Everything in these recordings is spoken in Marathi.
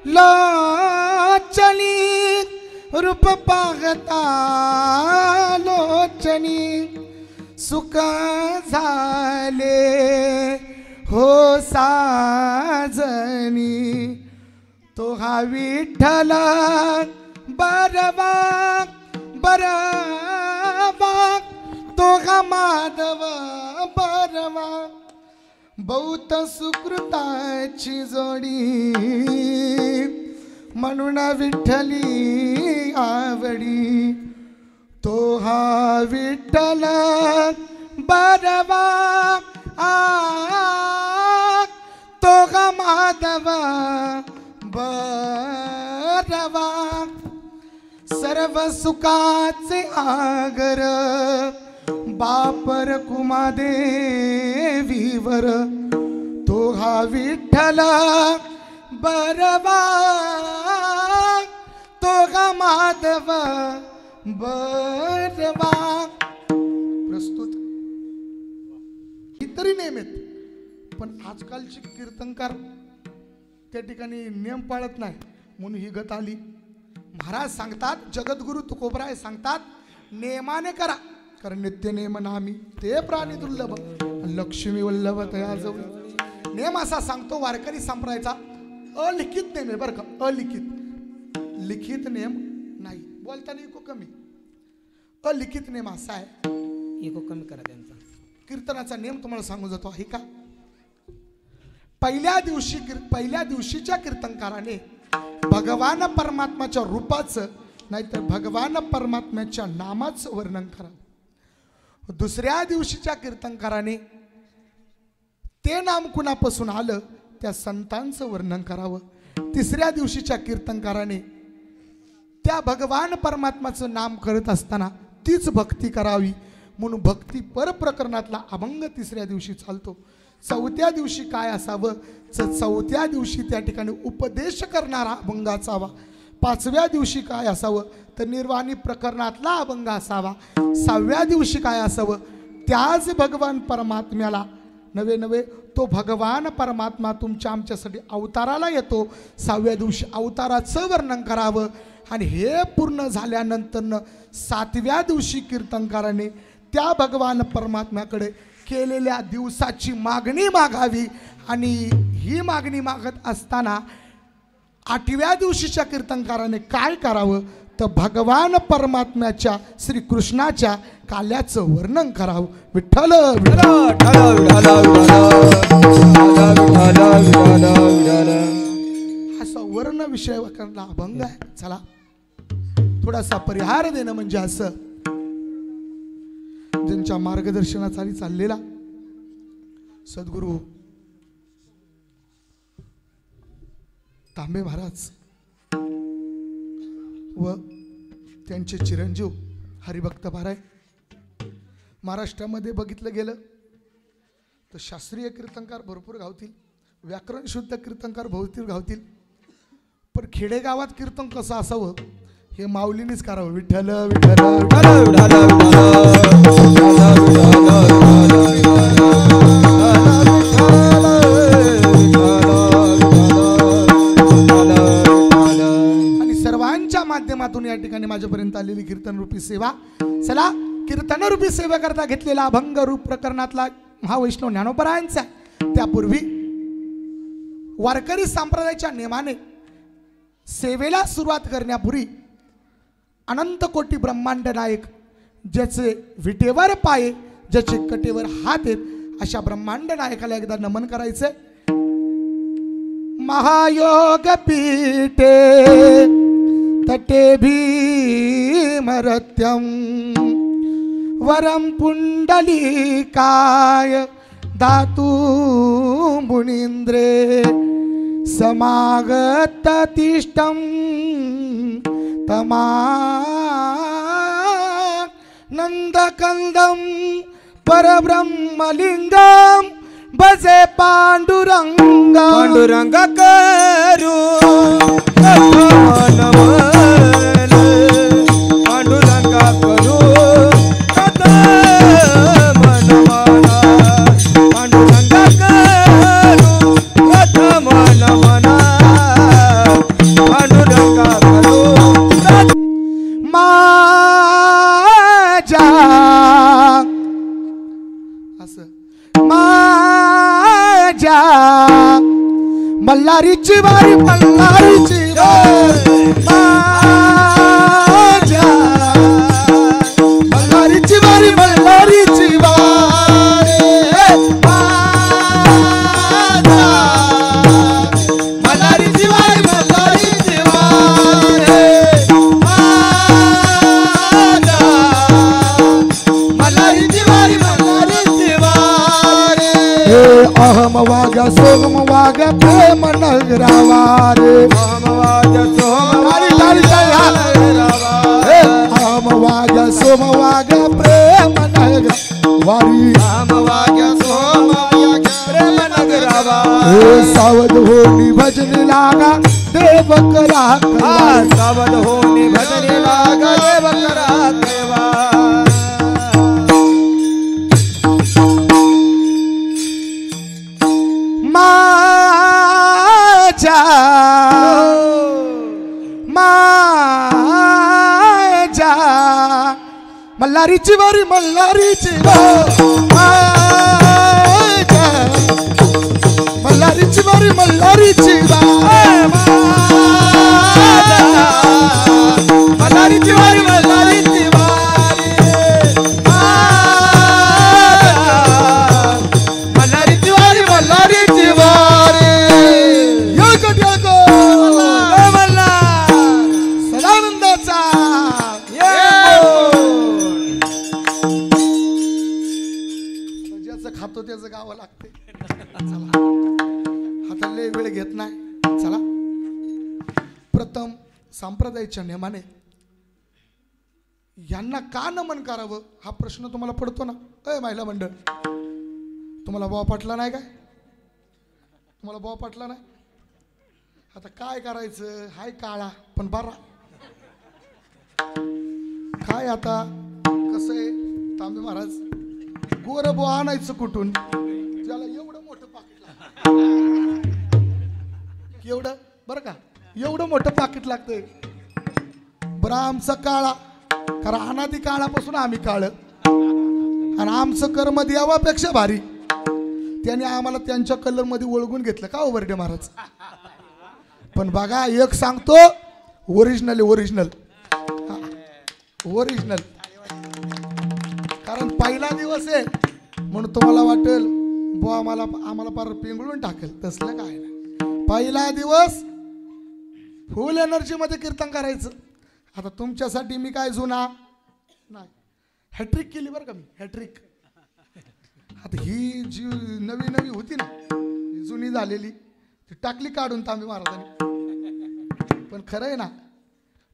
लोचनी रूप पाहता लोचनी सुख झाले हो साजनी तो हा विठ्ठल बरवा बरवा तो हा माधव बरवा बहुत सुकृताची जोडी म्हणून विठ्ठली आवडी तो हा विठ्ठल बरवा तो हा माधव बरवा सर्व सुखाचे आगर बापर कुमादेवीवर तो हा विठ्ठल बरवा तो हा माधव बरवा. प्रस्तुत इतरही नेम आहेत पण आजकालचे कीर्तनकार त्या ठिकाणी नियम पाळत नाही म्हणून ही गत आली. महाराज सांगतात जगद्गुरु तुकोबराय सांगतात नेमाने करा कारण नित्य नेम नामी ते प्राणी दुर्लभ लक्ष्मी वल्लभ तया जवळ. नेम असा सांगतो वारकरी संप्रदायाचा अलिखित नेम आहे बरं का. अलिखित लिखित नेम नाही बोलताना इको कमी. अलिखित नेम असा आहे इको कमी करा त्यांचा. कीर्तनाचा नेम तुम्हाला सांगू जातो आहे का. पहिल्या दिवशीच्या कीर्तनकाराने भगवान परमात्म्याच्या रूपाचं नाहीतर भगवान परमात्म्याच्या नामाचं वर्णन करावं. दुसऱ्या दिवशीच्या कीर्तनकाराने ते नाम कुणापासून आलं त्या संतांचं वर्णन करावं. तिसऱ्या दिवशीच्या कीर्तनकाराने त्या भगवान परमात्म्याचं नाम करत असताना तीच भक्ती करावी म्हणून भक्ती पर प्रकरणातला अभंग तिसऱ्या दिवशी चालतो. चौथ्या दिवशी काय असावं तर चौथ्या दिवशी त्या ठिकाणी उपदेश करणारा अभंग असावा. पाचव्या दिवशी काय असावं तर निर्वाणी प्रकरणातला अभंग असावा. सहाव्या दिवशी काय असावं त्याच भगवान परमात्म्याला नवे नवे तो भगवान परमात्मा तुमच्या आमच्यासाठी अवताराला येतो. सहाव्या दिवशी अवताराचं वर्णन करावं आणि हे पूर्ण झाल्यानंतर सातव्या दिवशी कीर्तनकाराने त्या भगवान परमात्म्याकडे केलेल्या दिवसाची मागणी मागावी आणि ही मागणी मागत असताना आठव्या दिवशीच्या कीर्तनकाराने काय करावं तर भगवान परमात्म्याच्या श्रीकृष्णाच्या काल्याचं वर्णन करावं. विठ्ठल असा वर्ण विषय करणारा अभंग आहे. चला थोडासा परिहार देणं म्हणजे असं ज्यांच्या मार्गदर्शनाखाली चाललेला सद्गुरु तांबे महाराज व त्यांचे चिरंजीव हरिभक्त भाराय. महाराष्ट्रामध्ये बघितलं गेलं तर शास्त्रीय कीर्तनकार भरपूर गावतील, व्याकरण शुद्ध कीर्तनकार भरपूर गावतील, पण खेडेगावात कीर्तन कसं असावं हे माऊलीनेच करावं. विठ्ठल विठ्ठल आणि सर्वांच्या माध्यमातून या ठिकाणी माझ्यापर्यंत आलेली कीर्तन रूपी सेवा. चला कीर्तन रूपी सेवा करता घेतलेला अभंग रूप प्रकरणातला महावैष्णव ज्ञानोबरायांचा. त्यापूर्वी वारकरी संप्रदायाच्या नियमाने सेवेला सुरुवात करण्यापूर्वी अनंत कोटी ब्रह्मांड नायक ज्याचे विटेवर पाय ज्याचे कटेवर हात आहेत अशा ब्रह्मांड नायकाला एकदा नमन करायचंय. महायोग पीठे तटे भीमरत्यम वरम पुंडलिकाय धातु मुनींद्रे समागत तिष्ठम तमानंदकंदम परब्रह्मलिंगम भजे पांडुरंग पांडुरंग करू पांडुरंग करू पांडुरंग करू मल्हारीची वारी मल्हारीची वारी माझ्या मल्हारीची वारी मल्हारीची वारी माझ्या मल्हारीची वारी मल्हारीची वारी माझ्या मल्हारीची वारी मल्हारीची वारी अहम वाग्या सोगम वाग्या प्रेम नगरावारे अहम वाग्या सोम वाग्या सोम वाग्या प्रेम नगरावारी अहम वाग्या सोम वाग्या प्रेम नगरावारी सावध होनी भजनी लागा देव करा सावध होनी भजनी लागा देव करा देवा माझ्या माझ्या मल्हारीची वारी मल्हारीची माझ्या मल्हारीची वारी मल्हारीची मल्हारीची वारी मल्हारीची मल्हारीची वारी मल्हारीची वारी सदानंदाचा ज्याचं खातो त्याचं गावं लागते चला आता लय वेळ घेत नाही चला प्रथम संप्रदायाच्या नियमाने यांना का नमन करावं हा प्रश्न तुम्हाला पडतो ना अय महिला मंडळ तुम्हाला भाव पटला नाही काय तुम्हाला भाव पटला नाही आता काय करायचं हाय काळा पण बरा काय आता कसं आहे तांबे महाराज गोर बो आणायचं कुठून त्याला एवढं मोठं पाकिट लागतं एवढं बरं का एवढं मोठं पाकिट लागतंय बरं आमचा काळा कारण अनादी काळापासून आम्ही काळ आणि आमचं कर्म देवापेक्षा भारी त्याने आम्हाला त्यांच्या कलर मध्ये ओळखून घेतलं का ओव्हरडे महाराज पण बघा एक सांगतो ओरिजिनल ओरिजिनल ओरिजिनल कारण पहिला दिवस आहे म्हणून तुम्हाला वाटेल बो आम्हाला पार पिंगळून टाकेल तसलं काय नाही पहिला दिवस फुल एनर्जी मध्ये कीर्तन करायचं आता तुमच्यासाठी मी काय जुना नाही हॅट्रिक केली बरं का मी हॅट्रिक आता ही जी नवी नवी होती ना जुनी झालेली ती टाकली काढून तांबे महाराजांनी पण खरं आहे ना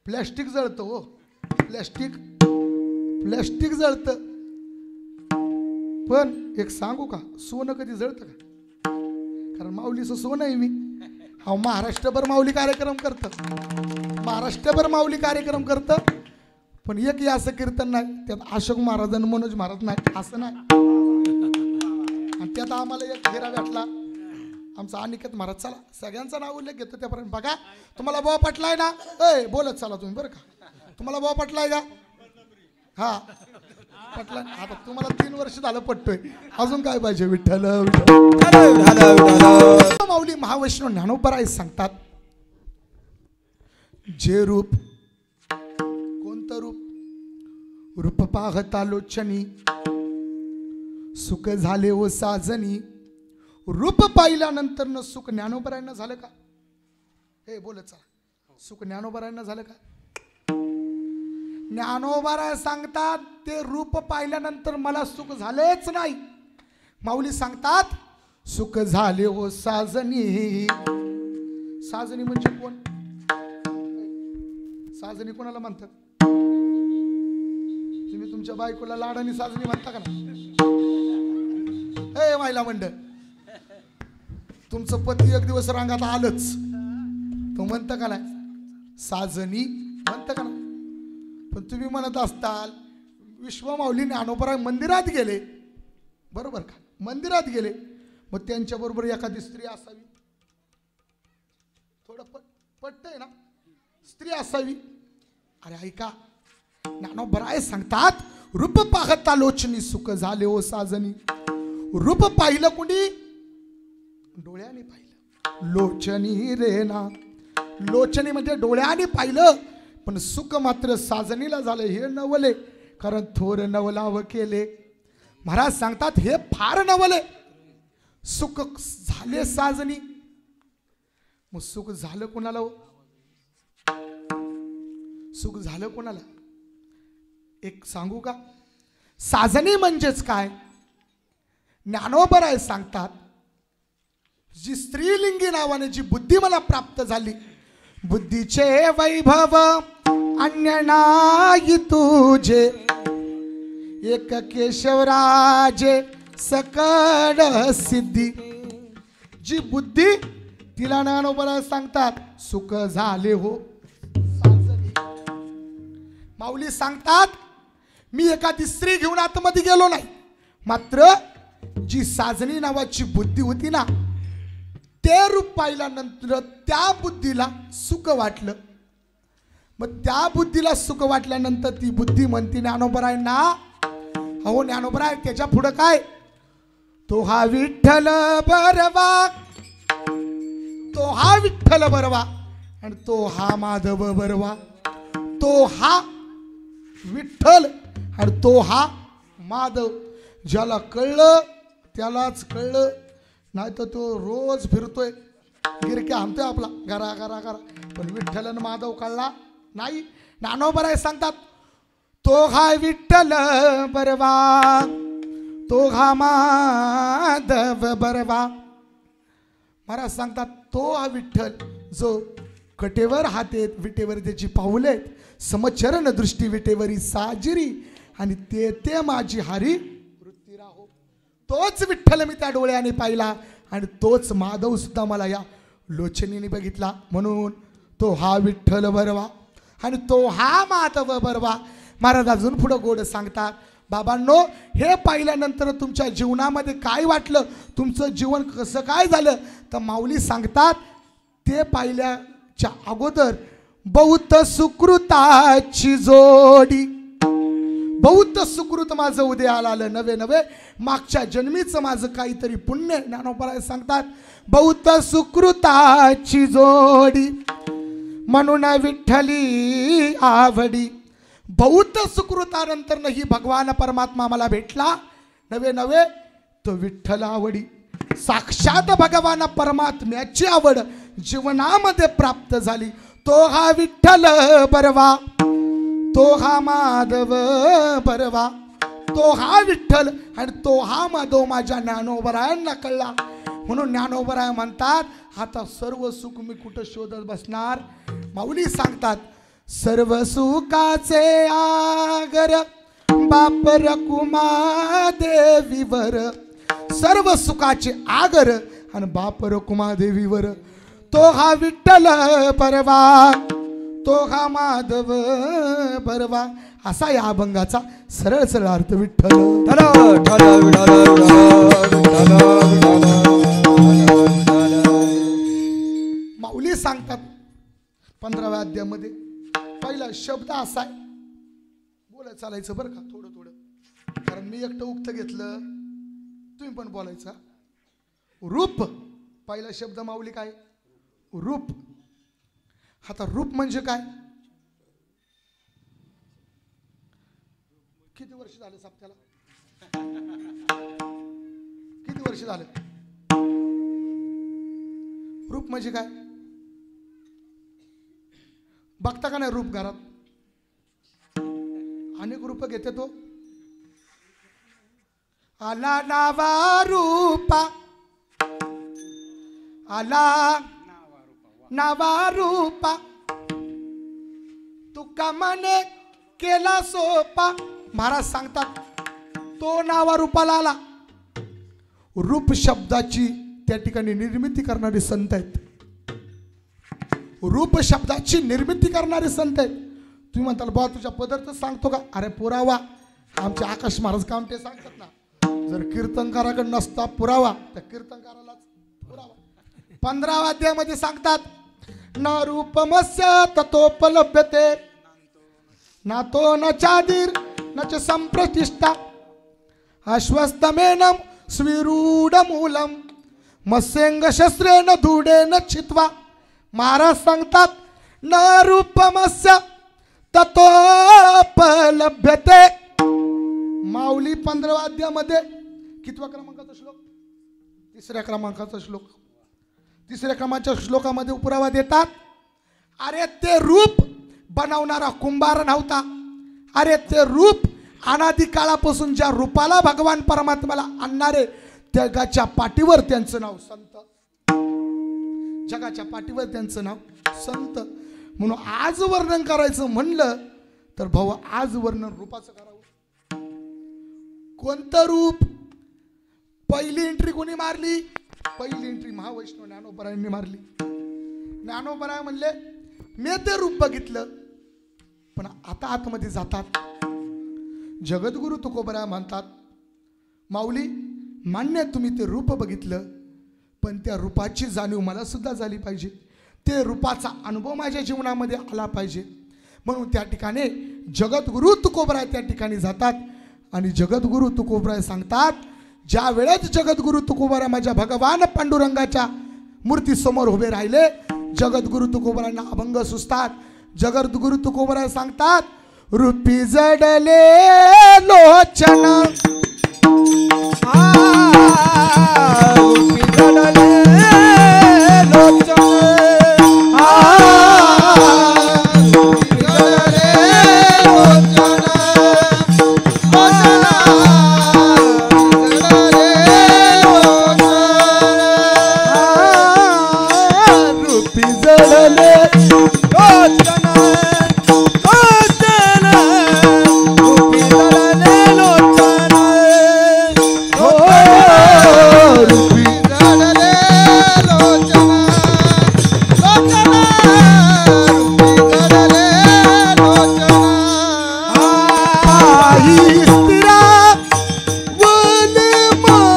प्लॅस्टिक जळतं हो प्लॅस्टिक जळतं पण एक सांगू का सोनं कधी जळतं का कारण माऊलीचं सोनं आहे मी हा महाराष्ट्रभर माऊली कार्यक्रम करतं महाराष्ट्रभर माऊली कार्यक्रम करतं पण एक असं कीर्तन नाही त्यात अशोक महाराज आणि मनोज महाराज नाही असं नाही आणि त्यात आम्हाला एक फेरा भेटला आमचा अनिकेत महाराज चला सगळ्यांचं नाव उल्लेख घेतो त्यापर्यंत बघा तुम्हाला भाव पटलाय ना ए बोलत चला तुम्ही बरं का तुम्हाला भाव पटलाय का हा पटला आता तुम्हाला 3 वर्ष झालं पटतोय अजून काय पाहिजे विठ्ठल माऊली महावैष्णव ज्ञानोबराय सांगतात जे रूप कोणतं रूप पाहता लोचनी सुख झाले ओ साजनी रूप पाहिल्यानंतर न सुख ज्ञानोबरायांना झालं का हे बोलत चला सुख ज्ञानोबरायांना झालं का ज्ञानोबराय सांगतात ते रूप पाहिल्यानंतर मला सुख झालेच नाही माऊली सांगतात सुख झाले हो साजनी साजनी म्हणजे कोण साजनी कोणाला म्हणतात तुम्ही तुमच्या बायकोला लाडानी साजनी म्हणता का ना ए महिला मंडळ तुमचं पती एक दिवस रांगात आलंच तो म्हणतं का नाही साजनी म्हणतं का ना पण तुम्ही म्हणत असताल विश्वमाऊली ज्ञानोबराय मंदिरात गेले बरोबर का मंदिरात गेले मग त्यांच्या बरोबर एखादी स्त्री असावी थोडं पटतंय ना स्त्री असावी अरे ऐका ज्ञानोबराय सांगतात रूप पाहता लोचनी सुख झाले ओ साजनी रूप पाहिलं कुणी डोळ्याने पाहिलं. लोचनी रे ना, लोचनी म्हणजे डोळ्याने पाहिलं, पण सुख मात्र साजनीला झालं हे नवले, कारण थोर नवलाव केले. महाराज सांगतात हे फार नवले. सुख झाले साजनी, मग सुख झालं कोणाला हो? सुख झालं कोणाला? एक सांगू का? साजनी म्हणजेच काय? ज्ञानोबराय सांगतात, जी स्त्रीलिंगी नावाने जी बुद्धी मला प्राप्त झाली, बुद्धीचे वैभव अन्य नाही तुझे, एक केशवराजे सकळ सिद्धी. जी बुद्धी तिला ज्ञानोबराय सांगतात सुख झाले हो साजनी. माऊली सांगतात मी एखादी स्त्री घेऊन आतमध्ये गेलो नाही, मात्र जी साजनी नावाची बुद्धी होती ना, ते रूप पाहिल्यानंतर त्या बुद्धीला सुख वाटलं. मग त्या बुद्धीला सुख वाटल्यानंतर ती बुद्धी म्हणते ज्ञानोबरायांना, अहो ज्ञानोबराय त्याच्या पुढं काय? तो हा विठ्ठल बरवा, तो हा विठ्ठल बरवा, आणि तो हा माधव बरवा. तो हा विठ्ठल आणि तो हा माधव. ज्याला कळलं त्यालाच कळलं, नाही तर तो रोज फिरतोय गिरक्या आणतोय आपला घरा घरा घरा, पण विठ्ठल आणि माधव कळला नाही. ज्ञानोबराय सांगतात तो हा विठ्ठल बरवा, तो हा माधव बरवा. महाराज सांगतात तो हा विठ्ठल जो कटेवर हातेत विटेवर त्याची पाऊलेत, समचरण दृष्टी विटेवरी साजिरी, आणि ते ते माझी हरी वृत्ती राहो. तोच विठ्ठल मी त्या डोळ्याने पाहिला, आणि तोच माधव सुद्धा मला या लोचनीने बघितला. म्हणून तो हा विठ्ठल बरवा आणि तो हा माधव बरवा. महाराज अजून पुढं गोड सांगतात, बाबांनो हे पाहिल्यानंतर तुमच्या जीवनामध्ये काय वाटलं, तुमचं जीवन कसं काय झालं? तर माऊली सांगतात ते पाहिल्याच्या अगोदर बहुत सुकृताची जोडी, बहुत सुकृत माझं उदयाला आलं नवे नवे, मागच्या जन्मीचं माझं काहीतरी पुण्य. ज्ञानोबराय सांगतात बहुत सुकृताची जोडी, म्हणून विठ्ठली आवडी. बहुत सुकृतानंतर ही भगवान परमात्मा मला भेटला नवे नवे, तो विठ्ठल आवडी. साक्षात भगवान परमात्म्याची आवड जीवनामध्ये प्राप्त झाली. तो हा विठ्ठल बरवा, तो हा माधव बरवा. तो हा विठ्ठल आणि तो हा माधव माझ्या ज्ञानोबरायांना कळला. म्हणून ज्ञानोबराय म्हणतात आता सर्व सुख मी कुठं शोधत बसणार? माऊली सांगतात सर्व सुखाचे आगर बाप रकुमा देवीवर, सर्व सुखाचे आगर आणि बाप रकुमा देवीवर. तो हा विठ्ठल बरवा, तो हा माधव बरवा. असा या अभंगाचा सरळ सरळ अर्थ विठ्ठल. माऊली सांगतात 15व्या अध्यायामध्ये पहिला शब्द असा आहे, बोलायचं चालायचं बरं का थोडं थोडं, कारण मी एकटं उक्त घेतलं, तुम्ही पण बोलायचा. रूप पहिला शब्द माऊली काय? रूप. आता रूप म्हणजे काय? किती वर्ष झाले साप्त्याला? किती वर्ष झाले? रूप म्हणजे काय बघता का नाही? रूप घरात अनेक रूप घेते तो. आला नावा रूपा, आला नावा रूपा, तुका मने केला सोपा. महाराज सांगतात तो नावा रूपाला आला. रूप शब्दाची त्या ठिकाणी निर्मिती करणारे संत आहेत. रूप शब्दाची निर्मिती करणारे संत आहेत. तुम्ही म्हणताल बा तुझ्या पदार्थ सांगतो का? अरे पुरावा आमचे आकाश महाराज कामटे सांगतात ना, जर कीर्तनकाराकडे नसता पुरावा तर कीर्तनकारालाच पुरावा. 15व्या अध्यायामध्ये सांगतात न रूपमस्य ततोपलभ्यते नातो न चादिर न च संप्रतिष्ठा अश्वस्थमेनम स्विरूढ मूलम मत्स्यंग शस्त्रेन धुडेन छित्वा. महाराज सांगतात न रूपमस्य ततोपलभ्यते. माऊली 15व्या अध्यायामध्ये कितवा क्रमांकाचा श्लोक? तिसऱ्या क्रमांकाचा श्लोक. तिसऱ्या क्रमांकाच्या श्लोकामध्ये पुरावा देतात, अरे ते रूप बनवणारा कुंभार नव्हता. अरे ते रूप अनादी काळापासून ज्या रूपाला भगवान परमात्म्याला आणणारे जगाच्या पाठीवर त्यांचं नाव संत. जगाच्या पाठीवर त्यांचं नाव संत. म्हणून आज वर्णन करायचं म्हणलं तर भाऊ आज वर्णन रूपाचं करावं. कोणतं रूप? पहिली एंट्री कोणी मारली? पहिली एंट्री महावैष्णव ज्ञानोबरायांनी मारली. ज्ञानोबराय म्हणले मी ते रूप बघितलं, पण आता आतमध्ये जातात. जगद्गुरु तुकोबराय म्हणतात, माऊली मान्य तुम्ही ते रूप बघितलं, पण त्या रूपाची जाणीव मला सुद्धा झाली पाहिजे. ते रूपाचा अनुभव माझ्या जीवनामध्ये आला पाहिजे. म्हणून त्या ठिकाणी जगद्गुरु तुकोबराय त्या ठिकाणी जातात आणि जगद्गुरु तुकोबराय सांगतात, ज्या वेळेस जगद्गुरु तुकोबराय माझ्या भगवान पांडुरंगाच्या मूर्ती समोर उभे राहिले, जगद्गुरु तुकोबरायांना अभंग सुचतात. जगद्गुरु तुकोबराय सांगतात, रूपी जडले लोचन. रूपी जडले लोचन. रूपी जडले लोचन. रूपी जडले लोचन. रूपी जडले लोचन. रूपी जडले लोचन. लोचन. रूपी जडले लोचन. आई स्त्रिया वने मान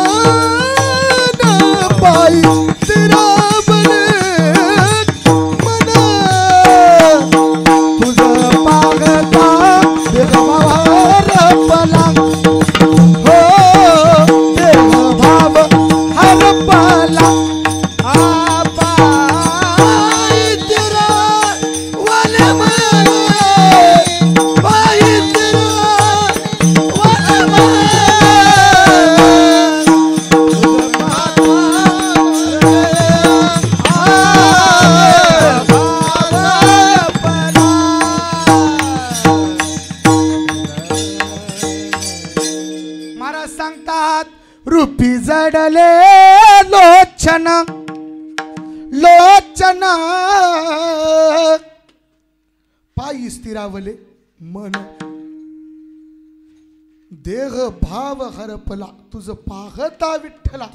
बाई स्त्रिया वने मन. तुझं पागता देवावर पला. हो देव भाव हरपला. बाई तेरा वाले मन. बाई तेरा वाले मन. महाराज सांगतात, रूपी जडले लोचन. लोचन पायी स्थिरावले मन. देह भाव हरपला. तुझं पाहता विठ्ठला.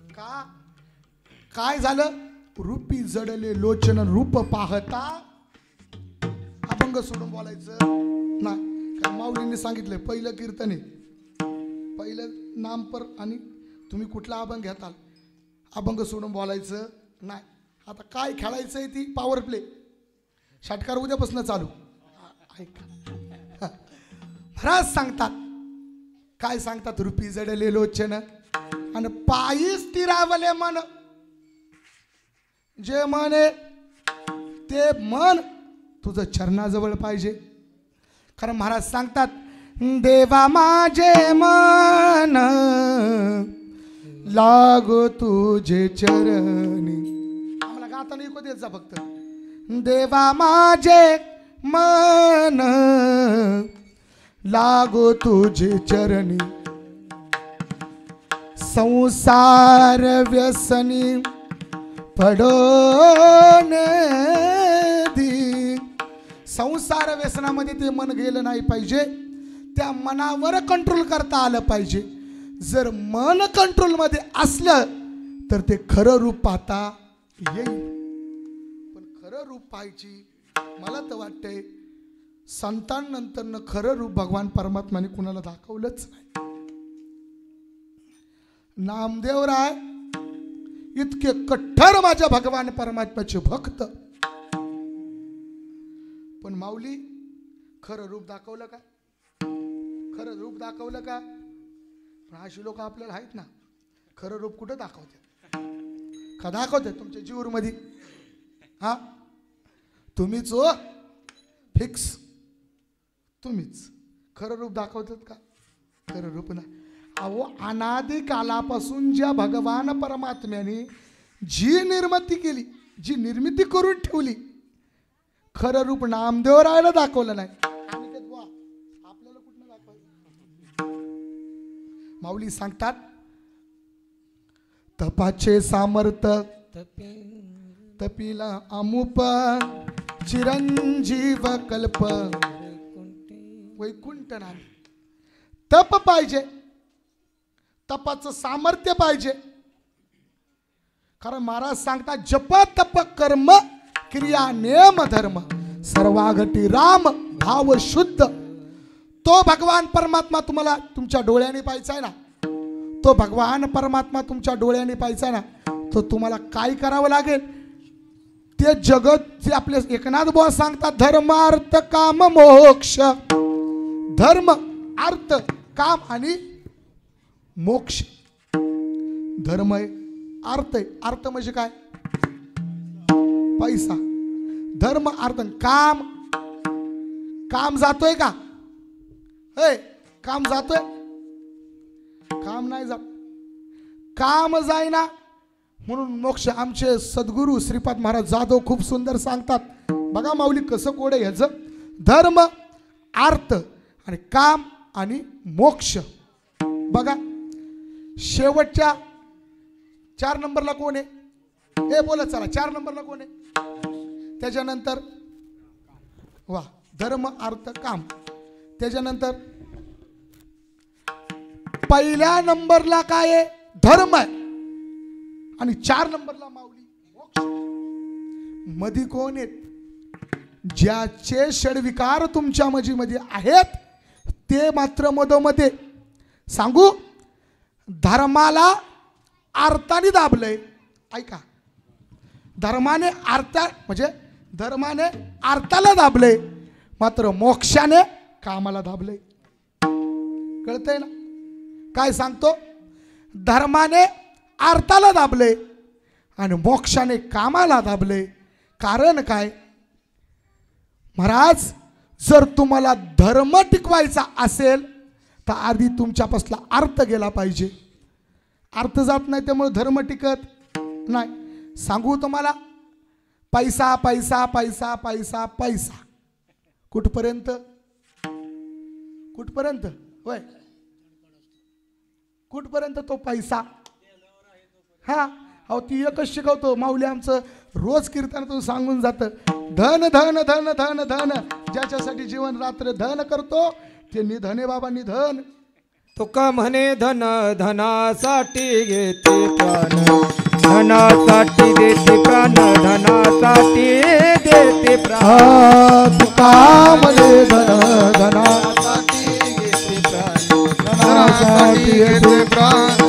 का काय झालं? रूपी जडले लोचन. रूप पाहता. अभंग सोडून बोलायचं नाही. कारण माऊलींनी सांगितलंय पहिलं कीर्तन आहे, पहिलं नामपर आणि तुम्ही कुठला अभंग घेताल, अभंग सोडून बोलायचं नाही. आता काय खेळायचं आहे ती पॉवर प्ले. षटकार उद्यापासून चालू. ऐका महाराज सांगतात, काय सांगतात? रूपी जडले लोचन आणि पायी स्थिरावले मन. जे मन आहे ते मन तुझं चरणाजवळ पाहिजे. कारण महाराज सांगतात, देवा माझे मन लागो तुझे चरणी. आम्हाला गाता नाही को देत जा फक्त. देवा माझे मन लागो तुझे चरणी. संसार व्यसनी पडोन दी. संसार व्यसनामध्ये ते मन गेलं नाही पाहिजे. त्या मनावर कंट्रोल करता आलं पाहिजे. जर मन कंट्रोलमध्ये असलं तर ते खरं रूप पाहता येईल. पण खरं रूप पाहायची मला तर वाटतंय संतांनंतरनं खरं रूप भगवान परमात्म्याने कुणाला दाखवलंच नाही. नामदेवराय इतके कठ्ठर माझ्या भगवान परमात्म्याचे भक्त, पण माऊली खरं रूप दाखवलं का? खरं रूप दाखवलं का? पण अशी लोक आपल्याला आहेत ना, खरं रूप कुठं दाखवतात. का दाखवते तुमच्या जीवरमध्ये? हा, तुम्हीच हो, फिक्स तुम्हीच. खरं रूप दाखवतात का? खरं रूप ना. अहो, अनादी कालापासून ज्या भगवान परमात्म्याने जी निर्मिती केली, जी निर्मिती करून ठेवली, खरं रूप नामदेवरायला दाखवलं नाही. आपल्याला कुठं दाखवायचं? माऊली सांगतात, तपाचे सामर्थ तपिला अमुप चिरंजीव कल्प वैकुंठ नाम. तप पाहिजे, तपाचं सामर्थ्य पाहिजे. कारण महाराज सांगतात, जप तप कर्म क्रिया नेम धर्म सर्वाघटी राम भाव शुद्ध. तो भगवान परमात्मा तुम्हाला तुमच्या डोळ्याने पाहायचा आहे ना, तो भगवान परमात्मा तुमच्या डोळ्याने पाहायचा आहे ना, तो तुम्हाला काय करावं लागेल? ते जगत जे आपले एकनाथ बुवा सांगतात, धर्म अर्थ काम मोक्ष. धर्म अर्थ काम आणि मोक्ष. धर्म आहे, अर्थ आहे. अर्थ म्हणजे काय? पैसा. धर्म अर्थ काम. काम जातोय का? हे काम जातोय? काम नाही जात. काम जाईना म्हणून मोक्ष. आमचे सद्गुरू श्रीपाद महाराज जाधव खूप सुंदर सांगतात. बघा माऊली कसं कोड आहे ह्याचं. धर्म अर्थ आणि काम आणि मोक्ष. बघा शेवटच्या 4 नंबरला कोण आहे? हे बोला चला, 4 नंबरला कोण आहे? त्याच्यानंतर वा, धर्म अर्थ काम. त्याच्यानंतर पहिल्या नंबरला काय आहे? धर्म आहे. आणि 4 नंबरला माऊली मोक्ष. मध्ये कोण आहेत? ज्याचे षडविकार तुमच्या मध्ये आहेत ते मात्र मधोमध्ये सांगू, धर्माला अर्थाने दाबलंय. ऐका, धर्माने अर्थ म्हणजे धर्माने अर्थाला दाबलंय, मात्र मोक्षाने कामाला दाबलंय. कळतंय ना काय सांगतो? धर्माने अर्थाला दाबलंय आणि मोक्षाने कामाला दाबलंय. कारण काय महाराज, जर तुम्हाला धर्म टिकवायचा असेल तर आधी तुमच्यापासला अर्थ गेला पाहिजे. अर्थ जात नाही त्यामुळे धर्म टिकत नाही. सांगू तुम्हाला, पैसा पैसा पैसा पैसा पैसा कुठपर्यंत? कुठपर्यंत होय? कुठपर्यंत तो पैसा? हा, अहो ती एकच शिकवतो माऊली आमचं रोज कीर्तनातून सांगून जातं, धन धन धन धन धन. ज्याच्यासाठी जीवन रात्र धन करतो ते निधने बाबा निधन. तुका म्हणे धन धनासाठी घेते प्राण, धनासाठी देते प्राण, धनासाठी देते प्राण. तुका म्हणे धन धनासाठी घेते प्राण, धनासाठी घेते प्राण.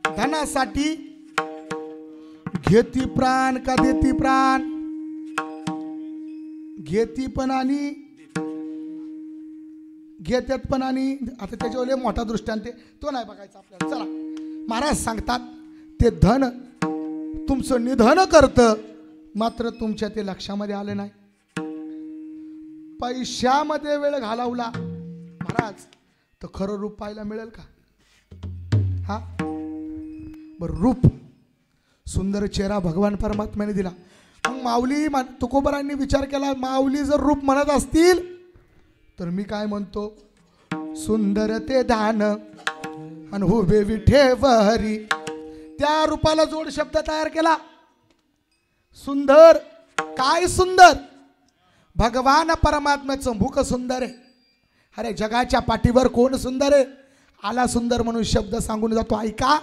धनासाठी घेती प्राण का देती प्राण? घेती पण आणि घेत्यात पण. आणि आता त्याच्यावर मोठा दृष्टांत तो नाही बघायचा आपल्याला. चला, महाराज सांगतात ते धन तुमचं निधन करतं, मात्र तुमच्या ते लक्षामध्ये आलं नाही. पैशामध्ये वेळ घालवला महाराज तर खरं रूप पाहायला मिळेल का? हा बर, रूप सुंदर चेहरा भगवान परमात्म्याने दिला. मग माऊली तुकोबरांनी विचार केला, माऊली जर रूप म्हणत असतील तर मी काय म्हणतो? सुंदर ते दान आणि उभे विठे वहरी, त्या रूपाला जोड शब्द तयार केला. सुंदर. काय सुंदर? भगवान परमात्म्याचं मुख सुंदर आहे. अरे जगाच्या पाठीवर कोण सुंदर आहे? आला सुंदर म्हणून शब्द सांगून जातो. ऐका.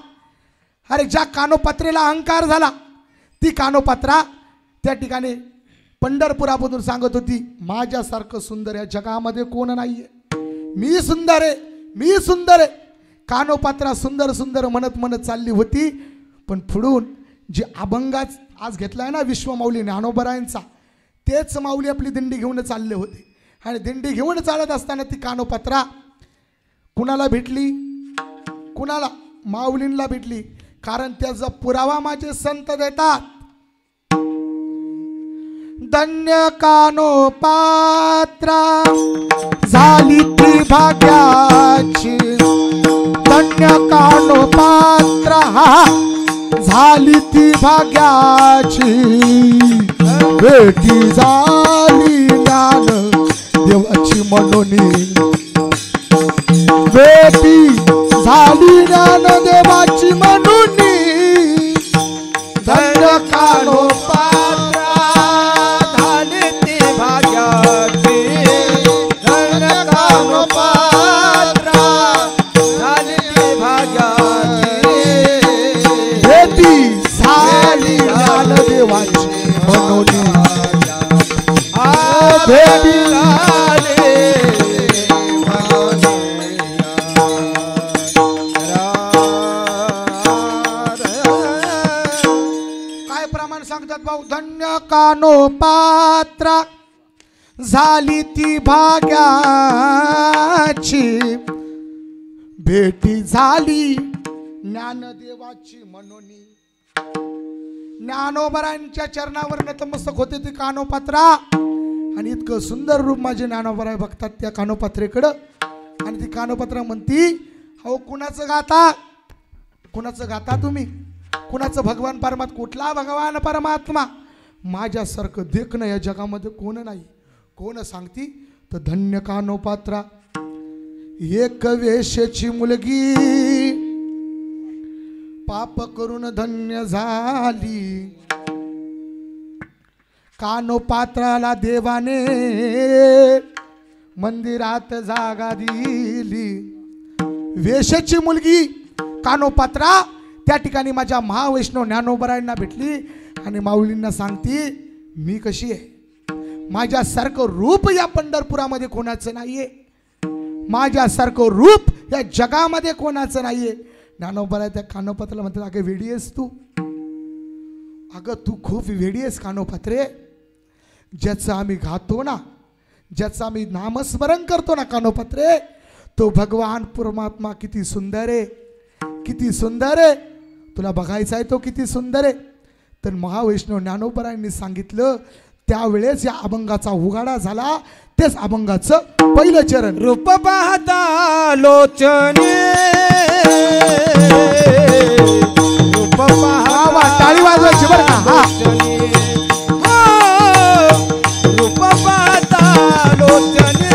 अरे ज्या कानोपात्रेला अहंकार झाला, ती कानोपात्रा त्या ठिकाणी पंढरपुरामधून सांगत होती, माझ्यासारखं सुंदर या जगामध्ये कोण नाहीये. मी सुंदर आहे, मी सुंदर आहे. कानोपात्रा सुंदर सुंदर म्हणत म्हणत चालली होती. पण पुढून जे अभंगाच आज घेतलाय ना विश्वमाऊली ज्ञानोबरायांचा, तेच माऊली आपली दिंडी घेऊन चालले होते. आणि दिंडी घेऊन चालत असताना ती कानोपात्रा कुणाला भेटली? कुणाला? माऊलींना भेटली. कारण त्याचा पुरावा माझे संत देतात. धन्य कानोपात्रा झाली ती भाग्याची. धन्य कानोपात्रा झाली ती भाग्याची. भेटी झाली ज्ञान देवाची मनोनी. भेटी झाली ज्ञान देवाची मनोनी. धन्य कानोपात्रा झाली ती भाग्याची. धन्य कानोपात्रा झाली ती भाग्याची. भेटी झाली ज्ञान देवाची मनोनी. भेटी सांगतात भाऊ. धन्य कानोपात्रा झाली ती भाग्याची. भेटी झाली ज्ञानदेवाची मनोनी. ज्ञानोबरांच्या चरणावर नतमस्तक होते ती कानोपात्रा. आणि इतकं सुंदर रूप माझे ज्ञानोबराय बघतात त्या कानोपात्रेकडं. आणि ती कानोपात्रा म्हणती, अहो कुणाचं गाता? कुणाचं गाता तुम्ही? कुणाचं भगवान परमात्मा? कुठला भगवान परमात्मा? माझ्यासारखं देखणं या जगामध्ये कोण नाही. कोण सांगती? तर धन्य कानोपात्रा. एक वेश्येची मुलगी पाप करून धन्य झाली. कानोपात्राला देवाने मंदिरात जागा दिली. वेश्येची मुलगी कानोपात्रा त्या ठिकाणी माझ्या महावैष्णव ज्ञानोबरायांना भेटली आणि माऊलींना सांगती, मी कशी आहे? माझ्यासारखं रूप या पंढरपुरामध्ये कोणाचं नाहीये. माझ्यासारखं रूप या जगामध्ये कोणाचं नाहीये. ज्ञानोबराय त्या कानोपात्राला म्हणतात, अगं वेडी आहेस तू. अगं तू खूप वेडी आहेस कानोपात्रे. ज्याचं आम्ही गातो ना, ज्याचं आम्ही नामस्मरण करतो ना कानोपात्रे, तो भगवान परमात्मा किती सुंदर आहे, किती सुंदर आहे. तुला बघायचा आहे तो किती सुंदर आहे. तर महावैष्णव ज्ञानोबरायांनी सांगितलं. त्यावेळेस या अभंगाचा उघाडा झाला. तेच अभंगाचं पहिलं चरण. रूप पाहता लोचने. रूप पाहता टाळी वाजवायची बरं का. हा रूप पाहता लोचने.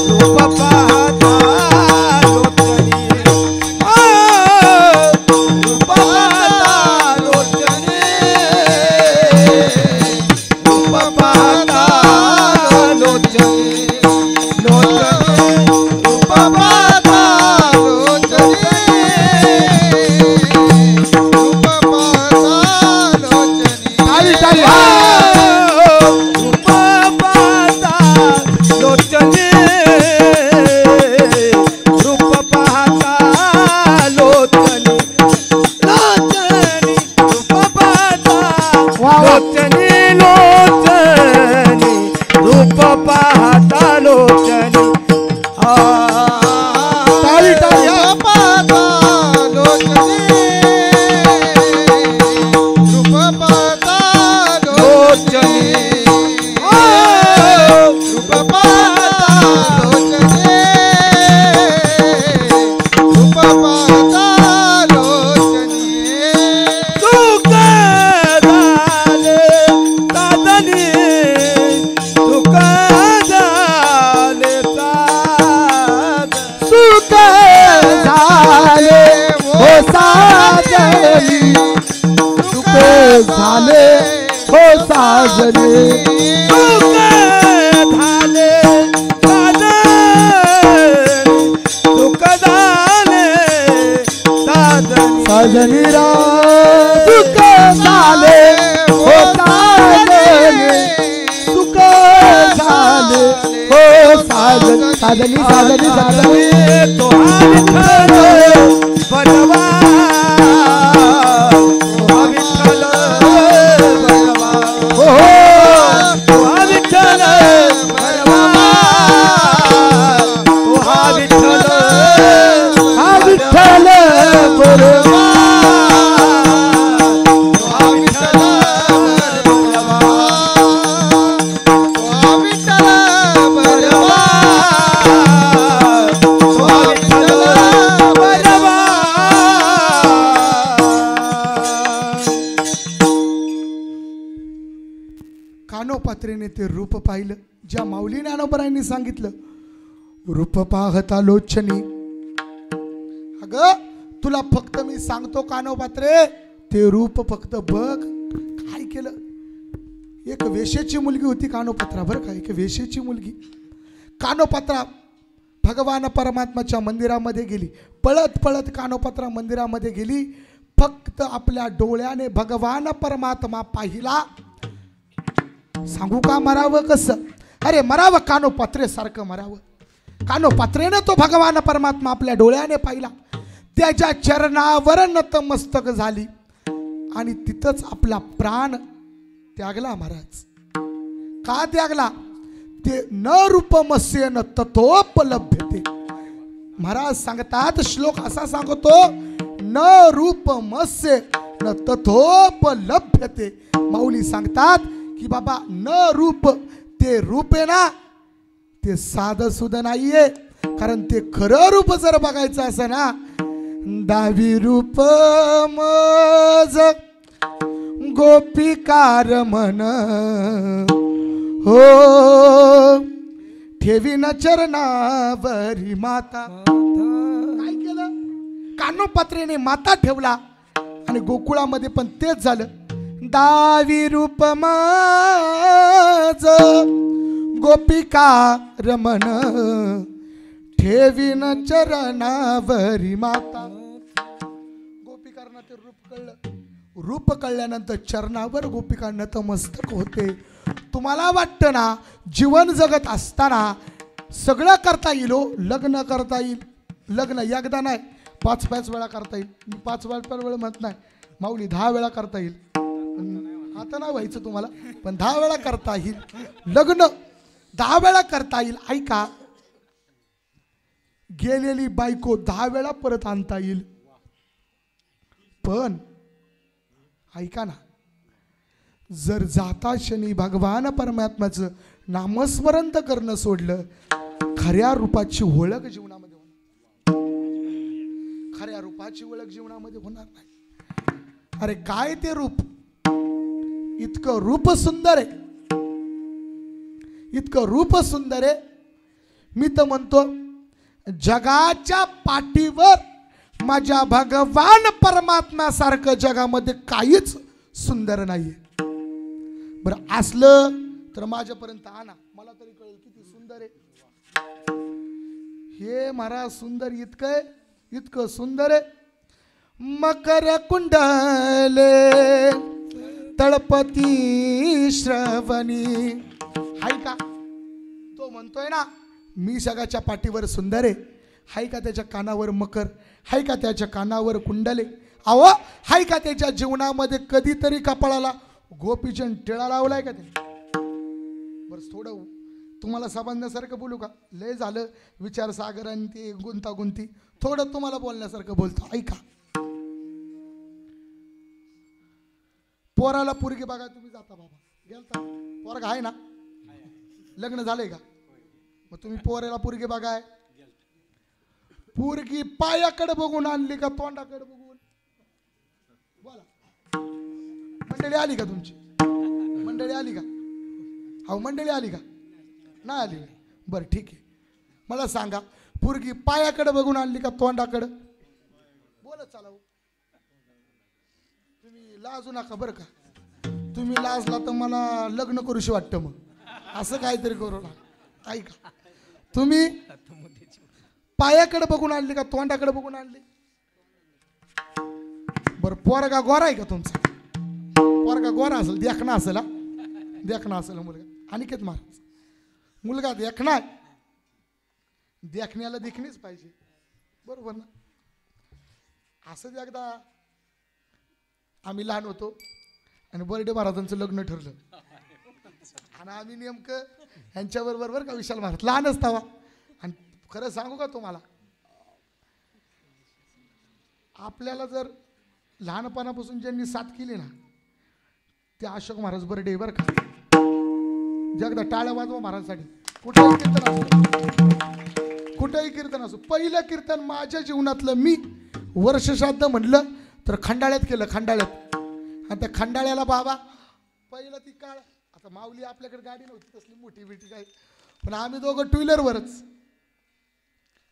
रूप पाहता लोचने. रूप पाहता लोचने. रूप पाहता लोचने. लोचने रूप पाहता लोचने. रूप झाले हो साजने साजनी रा सुख झाले हो साजने सुख झाले हो साजनी साजनी साजनी साजनी तो विठ्ठल बलवा तो विठ्ठल बलवा हो तो विठ्ठल बलवा तो विठ्ठल हा विठ्ठल बलवा कानोपात्रेने ते रूप पाहिलं ज्या माऊली ज्ञानोबरांनी सांगितलं रूप पाहता लोचनी. अग तुला फक्त मी सांगतो कानोपात्रे ते रूप फक्त बघ. काय केलं एक वेश्येची मुलगी होती कानोपात्रा बरं का. एक वेश्येची मुलगी कानोपात्रा भगवान परमात्माच्या मंदिरामध्ये गेली. पळत पळत कानोपात्रा मंदिरामध्ये गेली. फक्त आपल्या डोळ्याने भगवान परमात्मा पाहिला. सांगू का मरावं कसं. अरे मरावं कानोपात्रे सारखं मरावं. कानोपात्रेने तो भगवान परमात्मा आपल्या डोळ्याने पाहिला. त्याच्या चरणावर नतमस्तक झाली आणि तिथंच आपला प्राण त्यागला महाराज. का त्यागला ते न रूपमस्येन ततोपलभ्यते. महाराज सांगतात श्लोक असा सांगतो न रूपमस्य न ततोपलभ्यते. माऊली सांगतात की बाबा न रूप ते रूप आहे ना ते साधं सुद्धा नाहीये. कारण ते खरं रूप जर बघायचं असं ना दावी रूप मज गोपिकार मन हो ठेवीन चरणावरी माता. काय केलं कानोपात्रेने माता ठेवला आणि गोकुळामध्ये पण तेच झालं. दावी रूप माझ गोपिका रमण ठेवीन चरणावरी माता. गोपिकांना ते रूप कळलं. रूप कळल्यानंतर चरणावर गोपिका नतमस्तक होते. तुम्हाला वाटतं ना जीवन जगत असताना सगळं करता येईल हो. लग्न करता येईल. लग्न एकदा नाही 5-5 वेळा करता येईल. मी 5 वेळा म्हणत नाही माऊली 10 वेळा करता येईल. आता नाही व्हायचं तुम्हाला पण 10 वेळा करता येईल. लग्न 10 वेळा करता येईल. ऐका गेलेली बायको 10 वेळा परत आणता येईल. पण ऐका ना जर जाता क्षणी भगवान परमात्म्याचं नामस्मरण करणं सोडलं खऱ्या रूपाची ओळख जीवनामध्ये होणार. खऱ्या रूपाची ओळख जीवनामध्ये होणार नाही. अरे काय ते रूप इतकं रूप सुंदर आहे. इतकं रूप सुंदर आहे. मी तर म्हणतो जगाच्या पाठीवर माझ्या भगवान परमात्म्यासारखं जगामध्ये काहीच सुंदर नाहीये. बरं असलं तर माझ्यापर्यंत आणा मला तरी कळेल किती सुंदर आहे. हे महाराज सुंदर इतकं आहे. इतकं सुंदर आहे. मकर कुंडले तळपती श्रवणी. हाय का तो म्हणतोय ना मी जगाच्या पाठीवर सुंदर आहे. हाय का त्याच्या कानावर मकर. हाय का त्याच्या कानावर कुंडले. अहो हाय का त्याच्या जीवनामध्ये कधीतरी कपाळाला गोपीचंद टिळा लावलाय का ते. बरं थोडं तुम्हाला साबंधासारखं बोलू का. लय झालं विचारसागर आणि ते गुंतागुंती. थोडं तुम्हाला बोलण्यासारखं बोलतो ऐका. पोराला पोरगी बघा तुम्ही जाता बाबा गेलता पोरगा आहे ना लग्न झालंय का मग तुम्ही पोराला पोरगी बघाय. पोरगी पायाकडे बघून आणली का तोंडाकडे बघून. बोला मंडळी आली का तुमची. मंडळी आली का. अहो मंडळी आली का नाही आली. बरं ठीक आहे मला सांगा पोरगी पायाकडे बघून आणली का तोंडाकडे. बोलत चालव तुम्ही लाजू नका बरं का. तुम्ही लाजला तर मला लग्न करूशी वाटतं मग असं काहीतरी करू नका ऐका तुम्ही पायाकडे बघून आणली का तोंडाकडे बघून आणली बरं पोरगा गोरा आहे का तुमचा पोरगा गोरा असेल देखणा असेल देखणा असेल मुलगा अनिकेत महाराज मुलगा देखणा देखण्याला देखणेच पाहिजे बरोबर ना असंच एकदा आम्ही लहान होतो आणि बर्डे महाराजांचं लग्न ठरलं आणि आम्ही नेमकं यांच्याबरोबर बरं का विशाल महाराज लहान असतावा आणि खरं सांगू का तुम्हाला आपल्याला जर लहानपणापासून ज्यांनी साथ केली ना ते अशोक महाराज बर्डे बरं का जगदा टाळ्या वाजवा महाराजांसाठी कुठेही कीर्तन असो कुठेही कीर्तन असो पहिलं कीर्तन माझ्या जीवनातलं मी वर्षश्राद्ध म्हणलं तर खंडाळ्यात केलं खंडाळ्यात आणि त्या खंडाळ्याला बाबा पहिलं ती काळ आता माऊली आपल्याकडे गाडी नव्हती तसली मोठी बिटी काय पण आम्ही दोघं टू व्हीलरवरच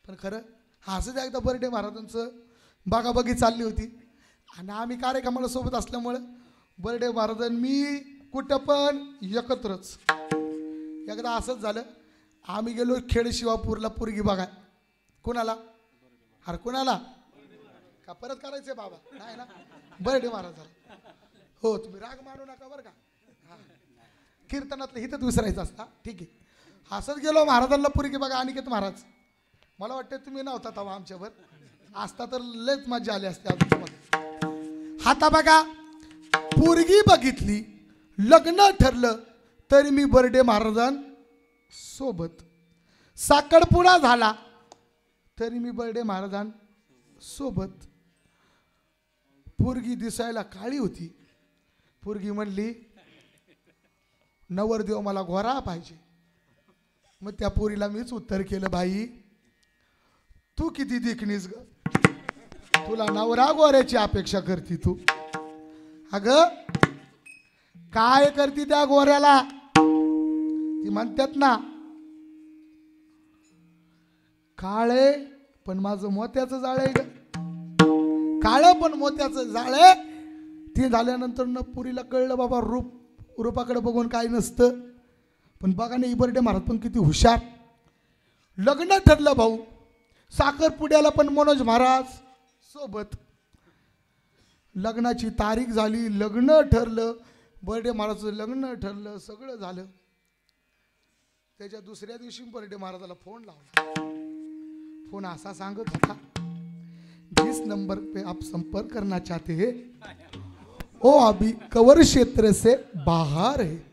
पण खरं असंच एकदा बर्डे महाराजांचं बागाबागी चालली होती आणि आम्ही कार्यक्रमाला सोबत असल्यामुळं बर्डे महाराज मी कुठं पण एकत्रच एकदा असंच झालं आम्ही गेलो खेड शिवापूरला पोरगी बघाय कोणाला अरे कोणाला का परत करायचंय बाबा नाही ना बर्डे महाराजाला हो तुम्ही राग मानू नका बरं का कीर्तनातलं हिथंच विसरायचं असता ठीक आहे असंच गेलो महाराजांना पोरगी बघा अनिकेत महाराज मला वाटतं तुम्ही नव्हता तेव्हा आमच्यावर असता तर लयच मजा आली असते अजून तुम्हाला आता बघा पोरगी बघितली लग्न ठरलं तरी मी बर्डे महाराजांसोबत साखरपुडा झाला तरी मी बर्डे महाराजांसोबत पोरगी दिसायला काळी होती पोरगी म्हणली नवरदेव मला गोरा पाहिजे मग त्या पोरीला मीच उत्तर केलं बाई तू किती देखणीस ग तुला नवरा गोऱ्याची अपेक्षा करती तू अगं काय करती त्या गोऱ्याला ती म्हणतात ना काळे पण माझं मोत्याचं जाळे ग काळं पण मोत्याचं जाळे ते झाल्यानंतर न पुरीला कळलं बाबा रूपाकडे बघून काय नसतं पण बघा नाही बर्डे महाराज पण किती हुशार लग्न ठरलं भाऊ साखरपुड्याला पण मनोज महाराज सोबत लग्नाची तारीख झाली लग्न ठरलं बर्डे महाराजचं लग्न ठरलं सगळं झालं त्याच्या दुसऱ्या दिवशी बर्डे महाराजाला फोन लावला फोन असा सांगत होता जिस नंबर पे आप संपर्क करना चाहते हैं ओ अभी कवर क्षेत्र से बाहर है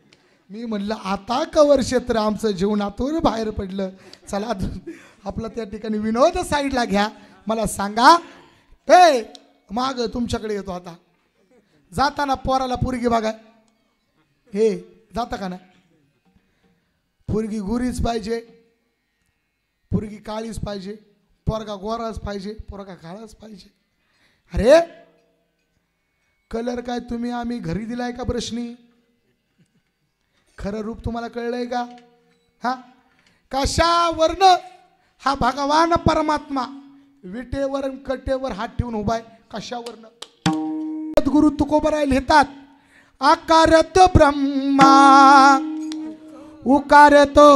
मी म्हणलं आता कवर क्षेत्र आमचं जीवनातून बाहेर पडलं चला आपलं त्या ठिकाणी विनोद साईडला घ्या मला सांगा ए माग तुमच्याकडे येतो आता जाताना पोराला पोरगी बघा हे जाता का ना पोरगी गुरीच पाहिजे पोरगी काळीच पाहिजे पोरगा गोराच पाहिजे पोरगा काळाच पाहिजे अरे कलर काय तुम्ही आम्ही घरी दिलाय का प्रश्नी खरं रूप तुम्हाला कळलंय का हा कशावरनं हा भगवान परमात्मा विटेवर कटेवर हात ठेवून उभा आहे कशावरनं गुरु तुकोबराय लिहितात आकारत ब्रह्मा उकारतो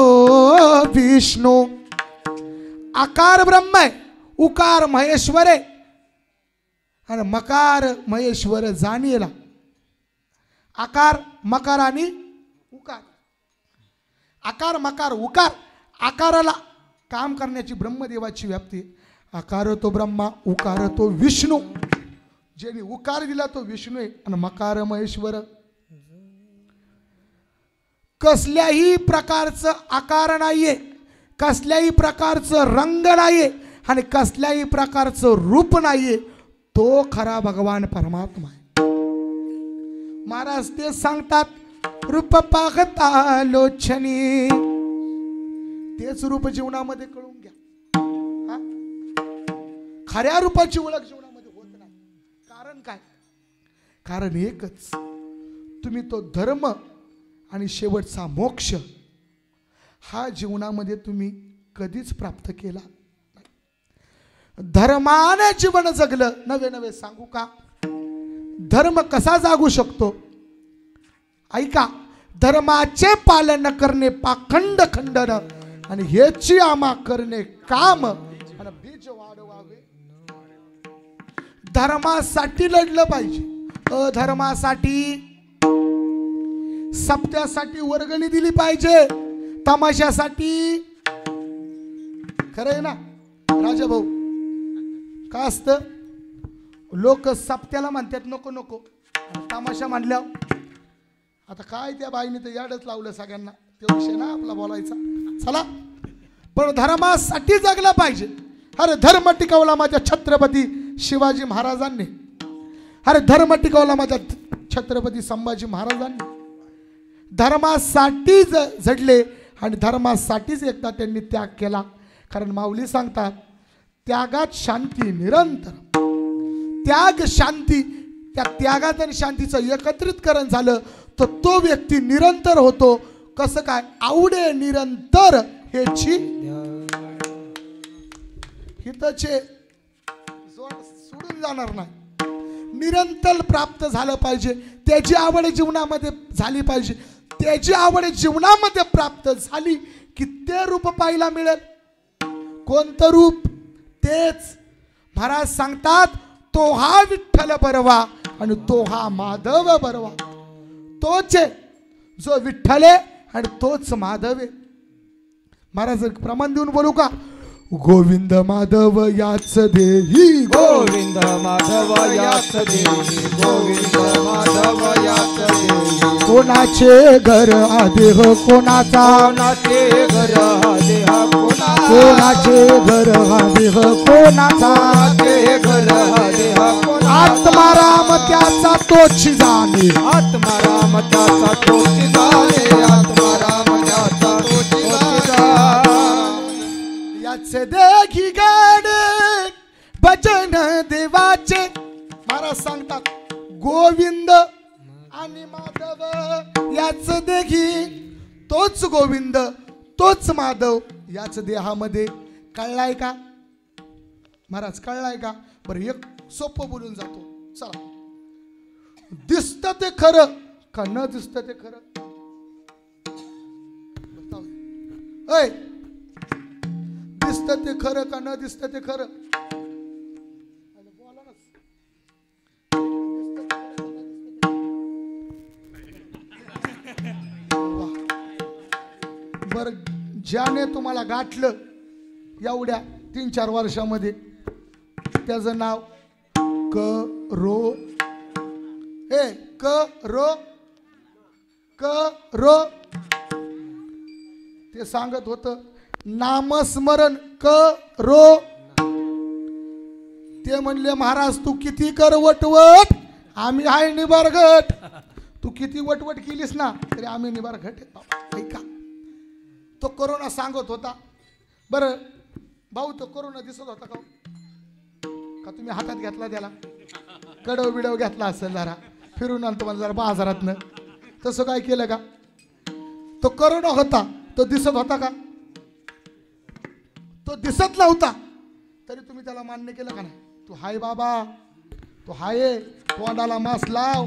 विष्णू आकार ब्रह्म आहे उकार महेश्वर आहे आणि मकार महेश्वर जाणीला आकार मकार आणि उकार आकार मकार उकार आकाराला काम करण्याची ब्रह्मदेवाची व्याप्ती आकार तो ब्रह्मा उकार तो विष्णू ज्याने उकार दिला तो विष्णू आहे आणि मकार महेश्वर कसल्याही प्रकारचं आकार नाहीये कसल्याही प्रकारचं रंग नाहीये आणि कसल्याही प्रकारचं रूप नाहीये तो खरा भगवान परमात्मा आहे महाराज ते सांगतात रूप पाहता लोचनी तेच रूप जीवनामध्ये कळून घ्या खऱ्या रूपाची ओळख जीवनामध्ये होत नाही कारण काय कारण एकच तुम्ही तो धर्म आणि शेवटचा मोक्ष हा जीवनामध्ये तुम्ही कधीच प्राप्त केला धर्माने जीवन जगलं नवे नवे सांगू का धर्म कसा जागू शकतो ऐका, धर्माचे पालन करणे पाखंड खंडन आणि हेची आमा करणे काम आणि बीज वाढवावे. धर्मासाठी लढलं पाहिजे, अधर्मासाठी सप्त्यासाठी वर्गणी दिली पाहिजे, तमाशासाठी. खरं आहे ना राजा भाऊ? काय असतं, लोक सप्त्याला म्हणतात नको नको, तमाशा म्हणल्यावर आता काय त्या बाईने तर याडच लावलं सगळ्यांना. ते विषय ना आपला बोलायचा. चला, पण धर्मासाठी जगला पाहिजे. अरे धर्म टिकवला माझ्या छत्रपती शिवाजी महाराजांनी, अरे धर्म टिकवला माझ्या छत्रपती संभाजी महाराजांनी. धर्मासाठी झडले आणि धर्मासाठीच एकदा त्यांनी त्याग केला. कारण माऊली सांगतात, त्यागात शांती निरंतर. त्याग शांती, त्या त्यागात आणि शांतीचं एकत्रितकरण झालं तर तो व्यक्ती निरंतर होतो. कसं काय? आवडे निरंतर हेची हितचे सोडून जाणार नाही. निरंतर प्राप्त झालं पाहिजे. त्याची आवड जीवनामध्ये झाली पाहिजे. त्याची आवड जीवनामध्ये प्राप्त झाली की ते रूप पाहायला मिळेल. कोणतं रूप? तेच महाराज सांगतात, तो हा विठ्ठल बरवा आणि तो हा माधव बरवा. तोच आहे जो विठ्ठल आहे आणि तोच माधव आहे. महाराज प्रमाण देऊन बोलू का? गोविंद माधव याच देही, गोविंद माधव याच देही, गोविंद माधव याच देही. कोणाचे घर हा देह कोणाचा, कोणाचे घर हा देह कोणाचा, कोणाचे घर हा देह कोणाचा, कोणाचे घर हा देह कोणाचा. आत्माराम त्याचा तोच जाणे, आत्माराम त्याचा तोच जाणे, आत्माराम त्याचा तोच जाणे. याचे देखी गाणे भजन देवाचे. महाराज सांगतात, गोविंद आणि माधव याच देखी, तोच गोविंद तोच माधव याच देहामध्ये. कळलाय का महाराज? कळलाय का? बरं एक सोपं बोलून जातो. चला, दिसत ते खरं का न दिसत ते खरं? ऐ, दिसत ते खरं का न दिसत ते खरं? बोला ना. बर, ज्याने तुम्हाला गाठलं एवढ्या 3-4 वर्षामध्ये, त्याचं नाव क रो ते सांगत होतं नामस्मरण रो. ते म्हणले, महाराज तू किती कर वटवट, आम्ही आहे निबारघट. तू किती वटवट केलीस ना तरी आम्ही निबारघट. ऐका, तो कोरोना सांगत होता. बरं भाऊ, तो कोरोना दिसत होता का? का तुम्ही हातात घेतला त्याला? कडव बिडव घेतला असेल, जरा फिरून आणतो मला जरा बाजारातनं. तसं काय केलं का? तो कोरोना होता, तो दिसत होता का? तो दिसत नव्हता तरी तुम्ही त्याला मान्य केलं का नाही? तू हाय बाबा, तो हाय. तोंडाला मास्क लाव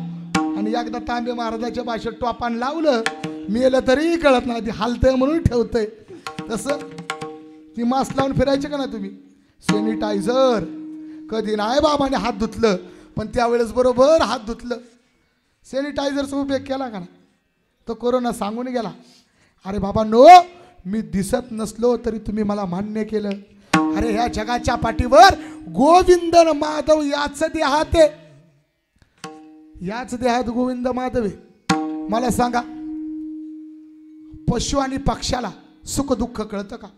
आणि एकदा तांबे महाराजाच्या भाषेत टोपान लावलं, मेलं तरी कळत नाही. ती हालतंय म्हणून ठेवतंय. तसं ती मास्क लावून फिरायचे का ना तुम्ही? सॅनिटायझर कधी नाही बाबाने हात धुतलं, पण त्यावेळेस बरोबर हात धुतलं. सॅनिटायझरचा उपयोग केला का ना? तो कोरोना सांगून गेला, अरे बाबा नो, मी दिसत नसलो तरी तुम्ही मला मान्य केलं. अरे ह्या जगाच्या पाठीवर गोविंद माधव याच देहात आहे, याच देहात गोविंद माधव आहे. मला सांगा, पशु आणि पक्षाला सुख दुःख कळतं का?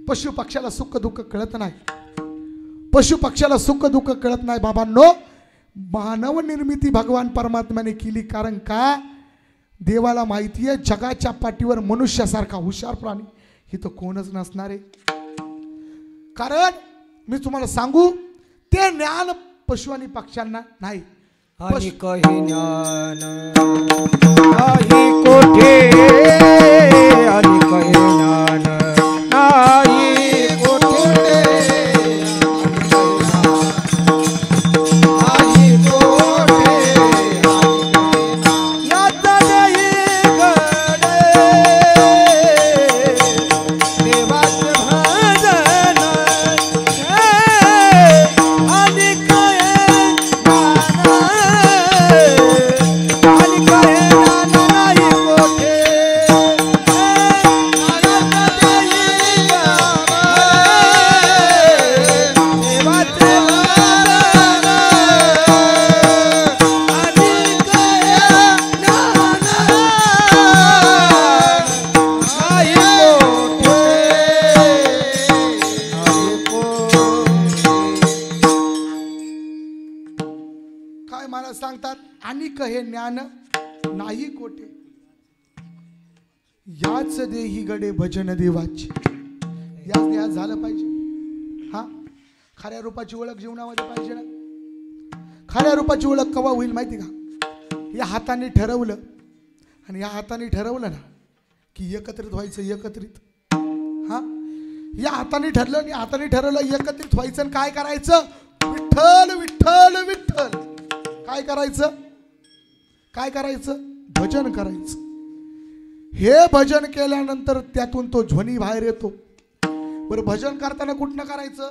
पशु पक्षाला सुख दुःख कळत नाही. पशु पक्षाला सुख दुःख कळत नाही बाबांनो. मानव निर्मिती भगवान परमात्म्याने केली. कारण का? देवाला माहिती आहे जगाच्या पाठीवर मनुष्यासारखा हुशार प्राणी इथं कोणच नसणार आहे. कारण मी तुम्हाला सांगू, ते ज्ञान पशु आणि पक्ष्यांना नाही. आणि काही ज्ञान नाही कोठे, आणि काही ज्ञान नाही कोठे, नाही कोठे. हे ज्ञान नाही कोठे. याच देही गडे भजन देवाची. याच झालं पाहिजे. हा, खऱ्या रूपाची ओळख जीवनामध्ये पाहिजे ना. खऱ्या रूपाची ओळख केव्हा होईल माहिती का? या हाताने ठरवलं आणि या हाताने ठरवलं ना की एकत्रित व्हायचं. एकत्रित, हा, या हाताने ठरलं आणि हाताने ठरवलं एकत्रित व्हायचं. काय करायचं? विठ्ठल विठ्ठल विठ्ठल. काय करायचं? काय करायचं? भजन करायचं. हे भजन केल्यानंतर त्यातून तो ध्वनी बाहेर येतो. बरं, भजन करताना कुठनं करायचं?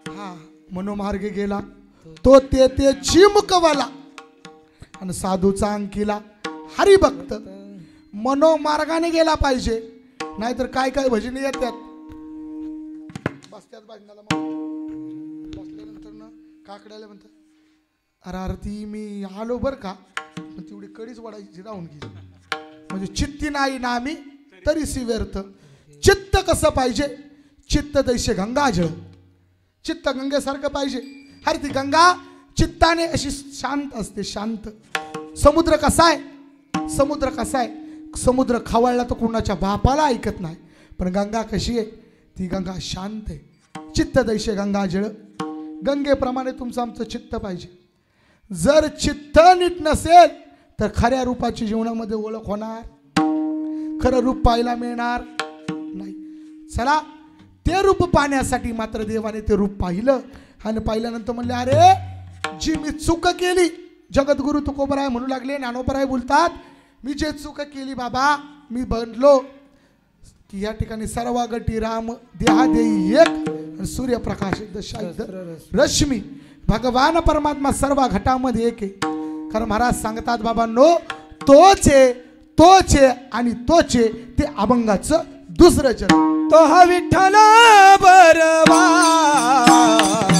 हा, मनोमार्गे गेला तो ते चिमकवाला आणि साधूचा अंकीला हरिभक्त. मनोमार्गाने गेला पाहिजे, नाहीतर काय काय भजने येतात. बसत्यात भजनाला, बसल्यानंतर ना काकड्याला म्हणतात, अरे आरती मी आलो बर का, पण तेवढी कडीच वडायची राहून गेली. म्हणजे चित्ती नाही ना आम्ही तरी सी व्यर्थ. चित्त कसं पाहिजे? चित्त दैसे गंगाजळ. चित्त गंगेसारखं पाहिजे. अरे ती गंगा चित्ताने अशी शांत असते, शांत. समुद्र कसा आहे? समुद्र कसा आहे? समुद्र खवळला तर कुणाच्या बापाला ऐकत नाही, पण गंगा कशी आहे? ती गंगा शांत आहे. चित्त दैसे गंगाजळ. गंगेप्रमाणे तुमचं आमचं चित्त पाहिजे. जर चित्त नीट नसेल तर खऱ्या रूपाची जीवनामध्ये ओळख होणार, खरं रूप पाहायला मिळणार नाही. चला, ते रूप पाहण्यासाठी मात्र देवाने ते रूप पाहिलं आणि पाहिल्यानंतर म्हणले, अरे जी मी चूक केली. जगद्गुरु तुकोबराय म्हणू लागले, ज्ञानोबराय बोलतात, मी जे चूक केली बाबा, मी बनलो की या ठिकाणी सर्व गटी राम देहा देई एक, सूर्यप्रकाश रश्मी. भगवान परमात्मा सर्व घटामध्ये एक आहे. कारण महाराज सांगतात बाबांनो, तोच आहे आणि तोच आहे ते अभंगाचं दुसरं चरण. तो हा विठ्ठल बरवा,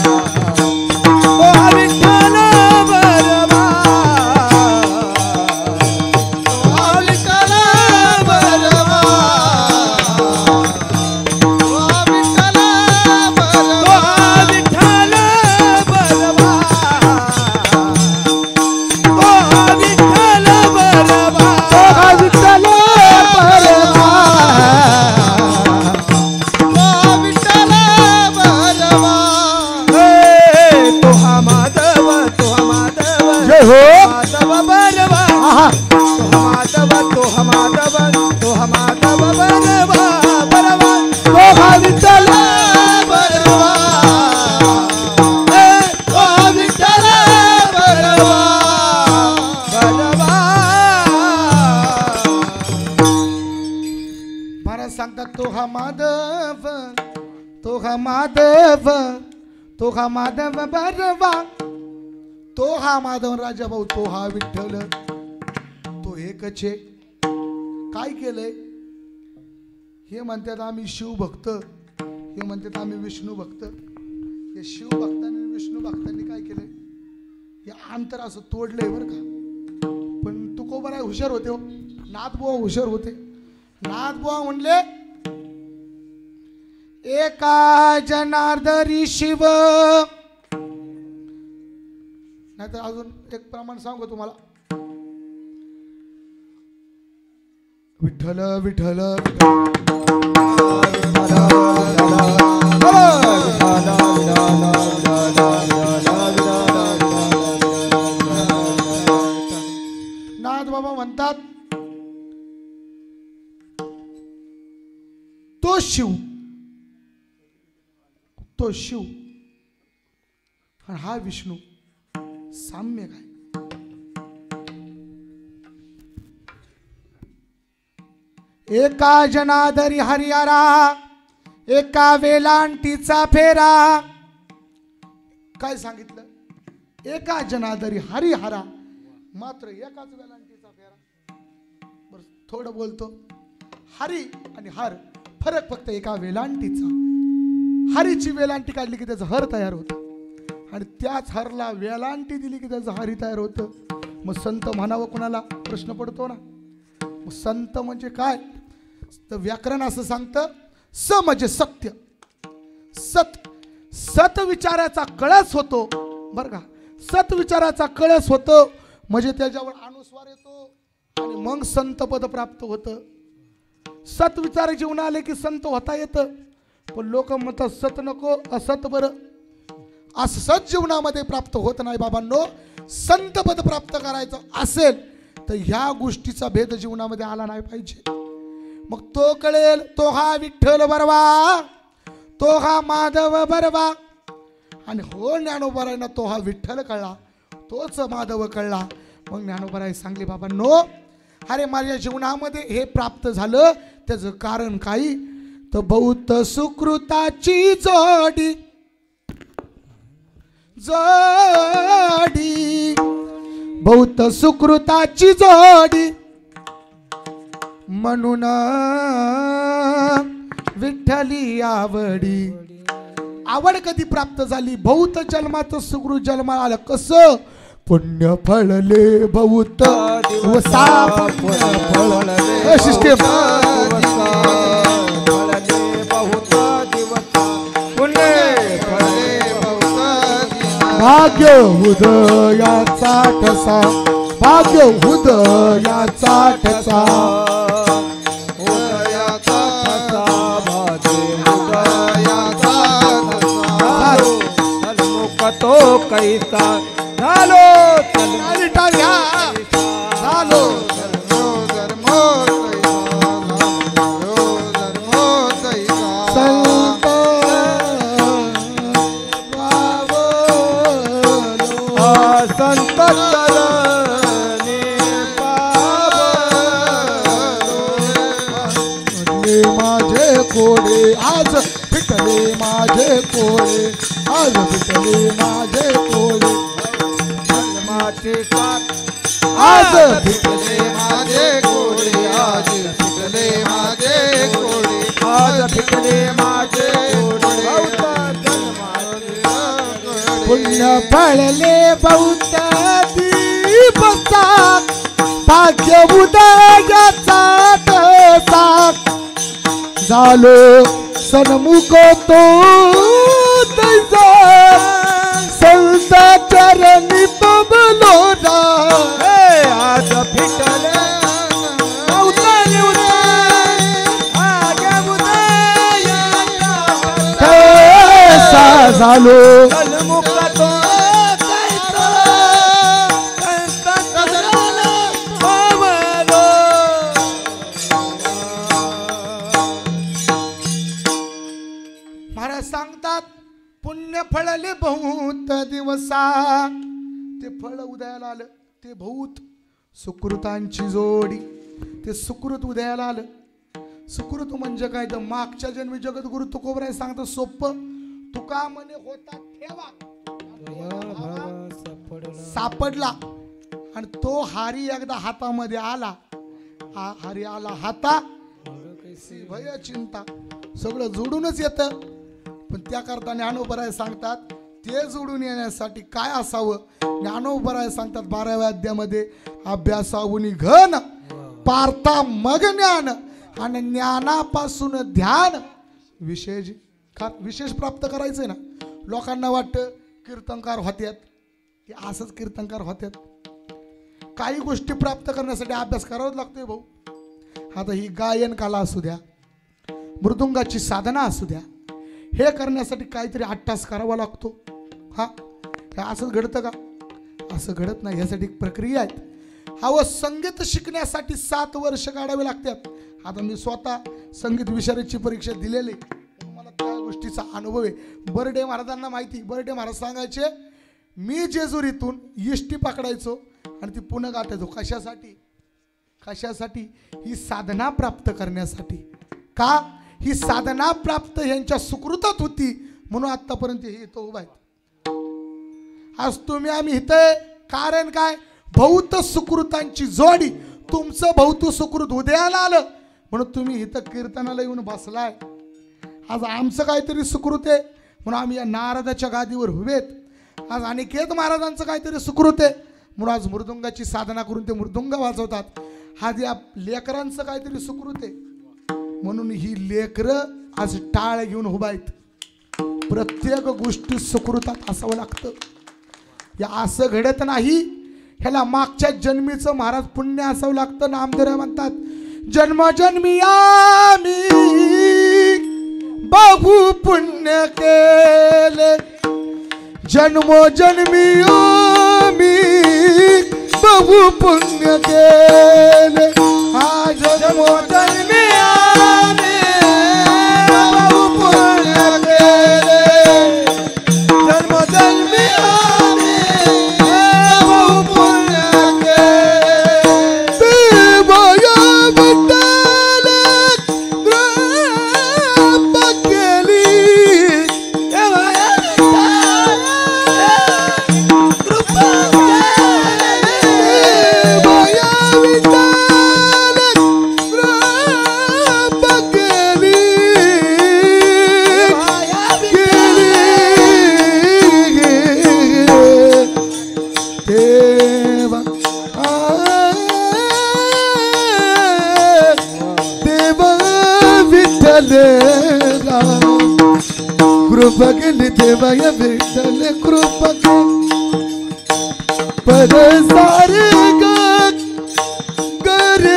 तो हा विठ्ठल बरवा, तो हा विठ्ठल बरवा, तो हा विठ्ठल बरवा, तो हा विठ्ठल बरवा, तो हा विठ्ठल बरवा, तो हा विठ्ठल बरवा, हो माधव बरवा, तो माधव, तो माधव, तो माधव बरवा, बरवा, तो हा विठ्ठल बरवा, तो विठ्ठल बरवा, बरवा. महाराज सांगतात, तो हा माधव, तो हा माधव, तो हा माधव बरवा, तो हा माधव राजा भाऊ, तो हा विठ्ठल, तो एकच आहे. काय केलंय? हे म्हणतात आम्ही शिवभक्त, हे म्हणतात आम्ही विष्णू भक्त. हे शिवभक्तांनी विष्णू भक्तांनी काय केलंय? हे अंतर असं तोडलंय बरं का. पण तुकोबराय हुशार होते हो, नाथबुवा हुशार होते. नाथबुवा म्हणले, एका जनार्दरी शिव. नाही तर अजून एक प्रमाण सांगू तुम्हाला. विठ्ठल विठ्ठल नाथ बाबा म्हणतात, तो शिव, तो शिव आणि हा विष्णू साम्य काय? एका जनाधरी हरिहरा, एका वेलांटीचा फेरा. काय सांगितलं? एका जनाधरी हरिहरा, मात्र एकाच वेलांटीचा फेरा. बरं, थोडं बोलतो. हरी आणि हर फरक फक्त एका वेलांटीचा. हरीची वेलांटी काढली की त्याचं हर तयार होतं आणि त्याच हरला वेलांटी दिली की त्याचं हरी तयार होतं. मग संत म्हणावं कोणाला? प्रश्न पडतो ना. मग संत म्हणजे काय? तर व्याकरण असं सांगतं, स म्हणजे सत्य. सत, सत विचाराचा कळस होतो बरं का. सत्विचाराचा कळस होतो म्हणजे त्याच्यावर अनुस्वार येतो आणि मग संतपद प्राप्त होतं. सत्विचार जीवन आले की संत होता येतं. पण लोक म्हणतात सत नको असत बरं. असत जीवनामध्ये प्राप्त होत नाही बाबांनो. संतपद प्राप्त करायचं असेल तर ह्या गोष्टीचा भेद जीवनामध्ये आला नाही पाहिजे. मग तो कळेल तो हा विठ्ठल बरवा, तो हा माधव बरवा. आणि हो ज्ञानोबरायना तो हा विठ्ठल कळला, तोच माधव कळला. मग ज्ञानोबराय सांगले बाबांनो, अरे माझ्या जीवनामध्ये हे प्राप्त झालं त्याचं कारण काही तर बहुत सुकृताची जोडी जोडी बहुत सुकृताची जोडी म्हणून विठ्ठली आवडी. आवड कधी प्राप्त झाली? बहुत जन्मात सुकृत जन्मा आलं. कसं? पुण्य फळले बहुत दिवसा सिस्टेम भाग्य उदयाचा ठसा, भाग्य उदयाचा ठसा, उदयाचा ठसा, भाग्य उदयाचा ठसा. सन्मुख तो कैसा झालो टाळ्या झालो माझे कोडे आज फिटले माझे कोडे, आज फिटले माझे कोडे, जन्माचे साथ आज फिटले माझे कोडे, आज फिटले माझे कोडे, आज फिटले माझे कोडे. पुण्य फळले बहुत दिवसा, भाग्य उदयाचा ठसा, झालो सन्मुख तो तैसा, संत चरणी पबलो ना. आज फिटले ठसा, झालो सन्मुख तो सांगतात. पुण्य फळले बहुत दिवसा, ते फळ उदयाला आलं. ते बहुत सुकृतांची जोडी, ते सुकृत उदयाला आलं. सुकृत म्हणजे काय? तर मागच्या जन्मी जगद्गुरु तुकोबराय सांगतात सोपं. तुका म्हणे होता ठेवा सापडला आणि तो हारी एकदा हातामध्ये आला. हारी आला हाता भय चिंता, सगळं जोडूनच येतं. पण त्याकरता ज्ञानोबराय सांगतात ते जोडून येण्यासाठी काय असावं? ज्ञानोबराय सांगतात 12व्या अध्यायामध्ये अभ्यासावून घन पार्था मग ज्ञान आणि ज्ञानापासून ध्यान विशेष. विशेष प्राप्त करायचंय ना. लोकांना वाटतं कीर्तनकार होत्यात की असंच कीर्तनकार होत्यात. काही गोष्टी प्राप्त करण्यासाठी अभ्यास करावाच लागतोय भाऊ. आता ही गायन कला असू द्या, मृदुंगाची साधना असू द्या, हे करण्यासाठी काहीतरी अट्टास करावा लागतो. हा हे असंच घडतं का? असं घडत नाही. यासाठी प्रक्रिया आहेत. व संगीत शिकण्यासाठी 7 वर्ष काढावे लागतात. आता मी स्वतः संगीत विशारदची परीक्षा दिलेली, मला त्या गोष्टीचा अनुभव आहे. बर्डे महाराजांना माहिती. बर्डे महाराज सांगायचे मी जेजुरीतून इष्टी पकडायचो आणि ती पुन्हा गाठायचो. कशासाठी? कशासाठी? ही साधना प्राप्त करण्यासाठी. का? ही साधना प्राप्त यांच्या सुकृतात होती म्हणून आतापर्यंत हे इथं उभा आहेत. आज तुम्ही आम्ही इथं कारण काय? बहुत सुकृतांची जोडी. तुमचं बहुत सुकृत उदयाला आलं म्हणून तुम्ही इथं कीर्तनाला येऊन बसलाय. आज आमचं काहीतरी सुकृत आहे म्हणून आम्ही या नारदाच्या गादीवर उभेत. आज अनिकेत महाराजांचं काहीतरी सुकृत आहे म्हणून आज मृदुंगाची साधना करून ते मृदुंग वाजवतात. आज या लेकरांचं काहीतरी सुकृत आहे म्हणून ही लेकरं आज टाळ घेऊन उभा आहेत. प्रत्येक गोष्टी सुकृतात असावं लागतं. या असं घडत नाही, ह्याला मागच्या जन्मीचं महाराज पुण्य असावं लागतं. नामदेव म्हणतात जन्मजन्मी आम्ही बहु पुण्य केले, जन्मोजन्मी आम्ही बहु पुण्य केले, हा जन्मोजन्मी आम्ही बहु पुण्य केले, जन्मोजन्मी आम्ही बहु पुण्य केले. देवया विठ्ठल कृपा केली, देवया कृपा केली देवाया विठ्ठल कृपा पद सारे गे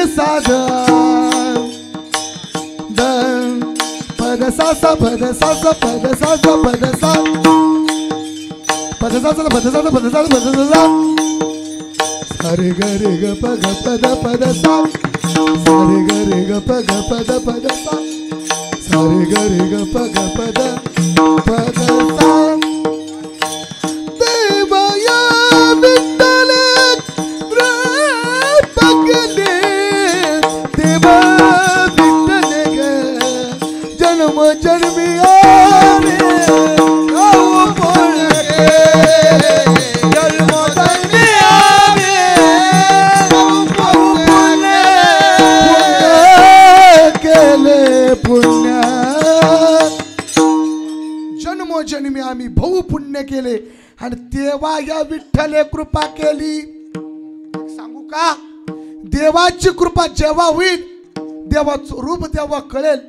साधा पद सासा पद सासा पद सासा पद सा पद सासा पद सासा पद सासा पद सासा सारे गे ग पद पद सा सारे गे ग पद पद सा सारे गे ग पद पद सा. देवया विठ्ठल कृपा केली, देवा विठ्ठल ग जन्म जन्मी आम्ही बहु पुण्य केले, जन्म जन्मी आम्ही बहु पुण्य केले, पुण्य जन्मोजन्मी आम्ही बहु पुण्य केले आणि तेव्हा या विठ्ठले कृपा केली. सांगू का, देवाची कृपा जेव्हा होईल, देवाचं रूप जेव्हा कळेल,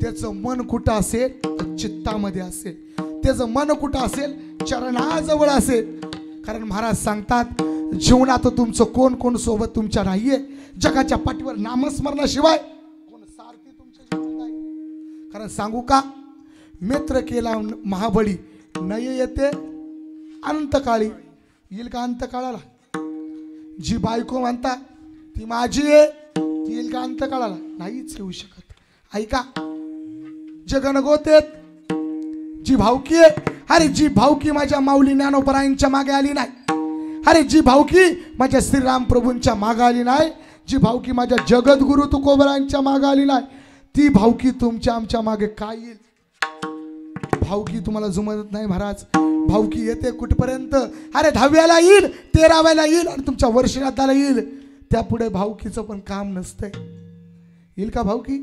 त्याचं मन कुठं असेल, चित्तामध्ये असेल, त्याचं मन कुठं असेल, चरणाजवळ असेल. कारण महाराज सांगतात जीवनात तुमचं कोण कोण सोबत तुमच्या नाहीये, जगाच्या पाठीवर नामस्मरणाशिवाय कोण सारथी तुमच्या जीवनात नाही. कारण सांगू का, मित्र केला महाबळी नय येते अंतकाळी, येईल का अंतकाळाला. जी बायको म्हणता ती माझी आहे, ती येईल का अंतकाळाला, नाहीच येऊ शकत. ऐका, जगन गोतेत जी भावकी आहे, अरे जी भावकी माझ्या माऊली ज्ञानोबरायांच्या मागे आली नाही, अरे जी भावकी माझ्या श्रीराम प्रभूंच्या मागे आली नाही, जी भावकी माझ्या जगद्गुरु तुकोबरायांच्या मागे आली नाही, ती भावकी तुमच्या आमच्या मागे काय येईल. भावकी तुम्हाला जुमत नाही महाराज. भावकी येते कुठपर्यंत, अरे 10व्याला येईल, 13व्याला येईल आणि तुमच्या वर्षश्राद्धाला येईल. त्यापुढे भावकीचं पण काम नसतंय. येईल का भावकी?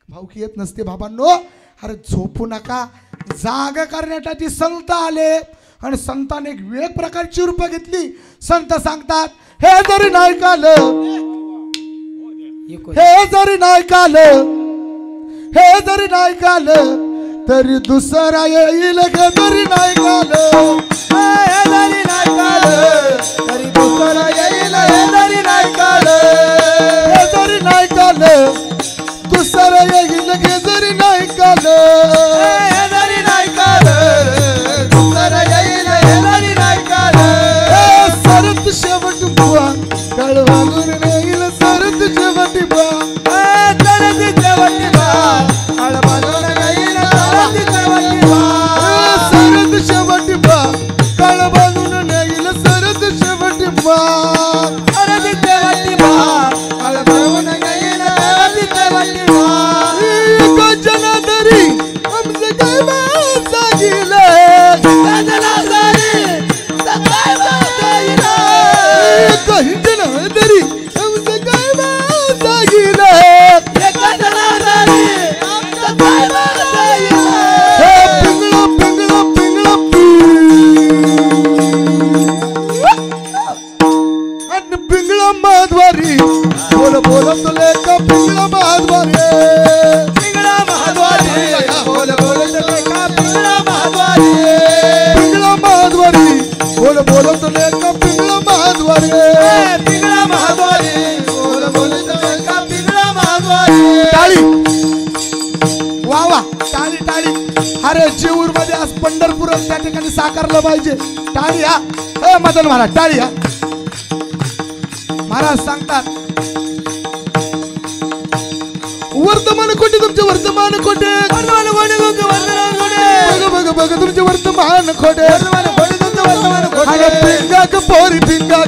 भावकी येत नसते बाबांनो. अरे झोपू नका, जाग करण्यासाठी संत आले आणि संतांनी एक वेग प्रकारची रूप घेतली. संत सांगतात हे जरी नाही कालं, हे जरी नाही कालं, हे जरी नाही कालं तरी दुसरा येईल ग. जरी नाही कालं, हे जरी नाही कालं तरी दुसरा येईल. हे जरी नाही कालं, हे जरी नाही कालं दुसरा येईल ग. जरी नाही कालं, हे जरी नाही कालं दुसरा येईल. हे जरी नाही कालं सरत शेवट बुवा कळवालून येईल. सरत शेवटी बुवा सरत शेवटी बुवा कळवालून येईल. सरत शेवटी बा काळ बांधून नेईल. सरत शेवटी बा सरत शेवटी बा काळ बांधून नेईल. सरत शेवटी बा गजनादरी आमचे काय जागीले. गजनादरी सकाळ जागीले. गजनादरी आमचे काय जागीले. गजनादरी आमचे काय महाद्वारी बोल बोल तुले का पिंगळा महाद्वारी. पिंगळा महाद्वारी बोल बोल तुले का पिंगळा महाद्वारी. पिंगळा महाद्वारी बोल बोल बोलत का पिंगळा महाद्वारे पिंगळा महाद्वारे बोल बोलत का पिंगळा महाद्वारे टाळी वा वा टाळी टाळी अरे जेऊर मध्ये आज पंढरपुरात त्या ठिकाणी साकारलं पाहिजे टाळी हा ए मदन महाराज टाळी हा महाराज सांगतात वर्तमान कोटे तुमचे वर्तमान कोटे वर्तमान कोटे तुमचे वर्तमान कोटे बघ बघ बघ तुमचे वर्तमान खोटे वर्तमान कोटे तुमचे वर्तमान अरे कोटे पिंगा ग पोरी पिंगा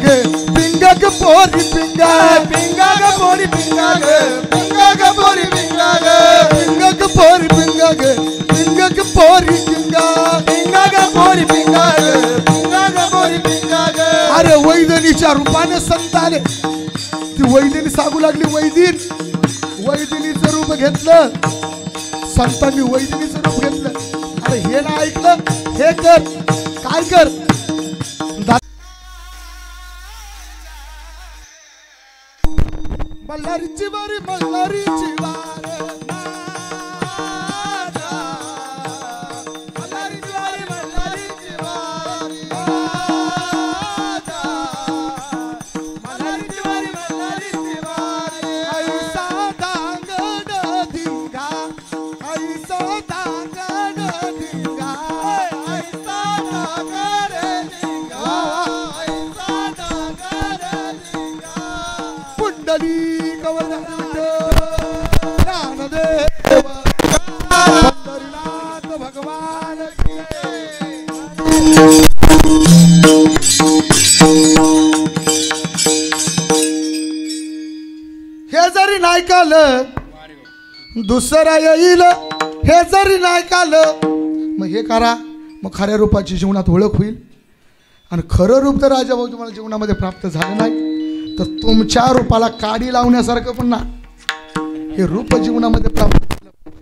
ग पोरी पिंगा पिंगा ग पोरी पिंगा ग पिंगा ग पोरी पिंगा ग पिंगा ग पोरी पिंगा ग पोरी पिंगा पिंगा ग पोरी पिंगा ग पिंगा ग पोरी पिंगा ग अरे वैदिनीच्या रूपाने संत आले ती वैदिनी सांगू लागली वैदिनीचं रूप घेतलं संतांनी वैदिनीचं रूप घेतलं अरे हे ना ऐकलं हे कर काय कर मल्हारीची वारी मल्हारीची वारी मल्हारीची वारी मल्हारीची वारी मल्हारीची वारी मल्हारीची वारी ऐसा दांगड धिंगा ऐसा दांगड धिंगा ऐसा नागर धिंगा ऐसा नागर धिंगा पुंडली कवरनाथ ज्ञानदेव पंढरीनाथ भगवान की हे जरी नाही कालं दुसरा येईल हे जरी नाही कालं मग हे करा मग खऱ्या रूपाची जीवनात ओळख होईल आणि खरं रूप जर राजाभाऊ तुम्हाला जीवनामध्ये प्राप्त झालं नाही तर तुमच्या रूपाला काडी लावण्यासारखं पण ना हे रूप जीवनामध्ये प्राप्त झालं पाहिजे.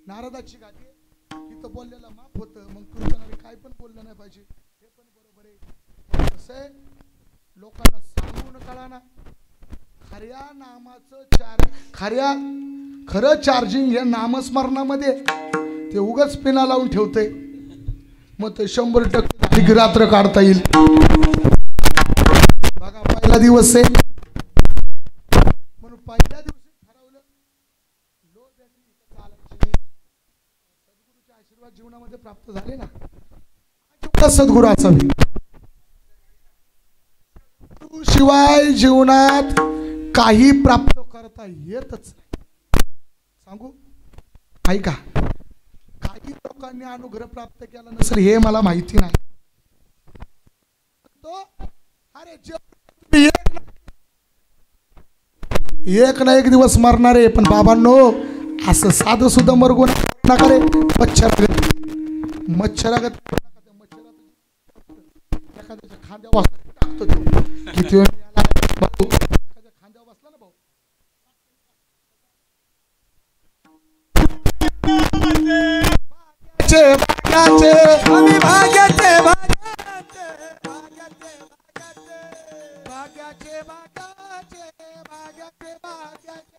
नारदाची गादी इथं बोललेलं माफ होतं मग कीर्तनाने काय पण बोललं नाही पाहिजे हे पण बरोबर आहे कसं आहे लोकांना सांगून कळा ना खऱ्या नामाचं खरं चार्जिंग हे नामस्मरणामध्ये ते उगाच पिना लावून ठेवते मग ते 100% रात्र काढता येईल बघा पहिला दिवस आहे म्हणून पहिल्या दिवशी ठरवलं लो बॅटरी इथं चालायची सद्गुरूचे आशीर्वाद जीवनामध्ये प्राप्त झाले ना सद्गुरू असावे शिवाय जीवनात काही प्राप्त करता येतच नाही सांगू ऐका काही लोकांनी अनुग्रह प्राप्त केला नसेल हे मला माहिती नाही तो अरे एक ना एक दिवस मरणार आहे पण बाबांनो असं साधं सुद्धा मरगो नका रे मच्छरागत एखाद्याच्या खांद्यावर टाकतो तो किती वेळ भाऊ एखाद्या खांद्यावर बसला ना भाऊ भाग्याचे आम्ही भाग्याचे भाग्याचे भाग्याचे भाग्याचे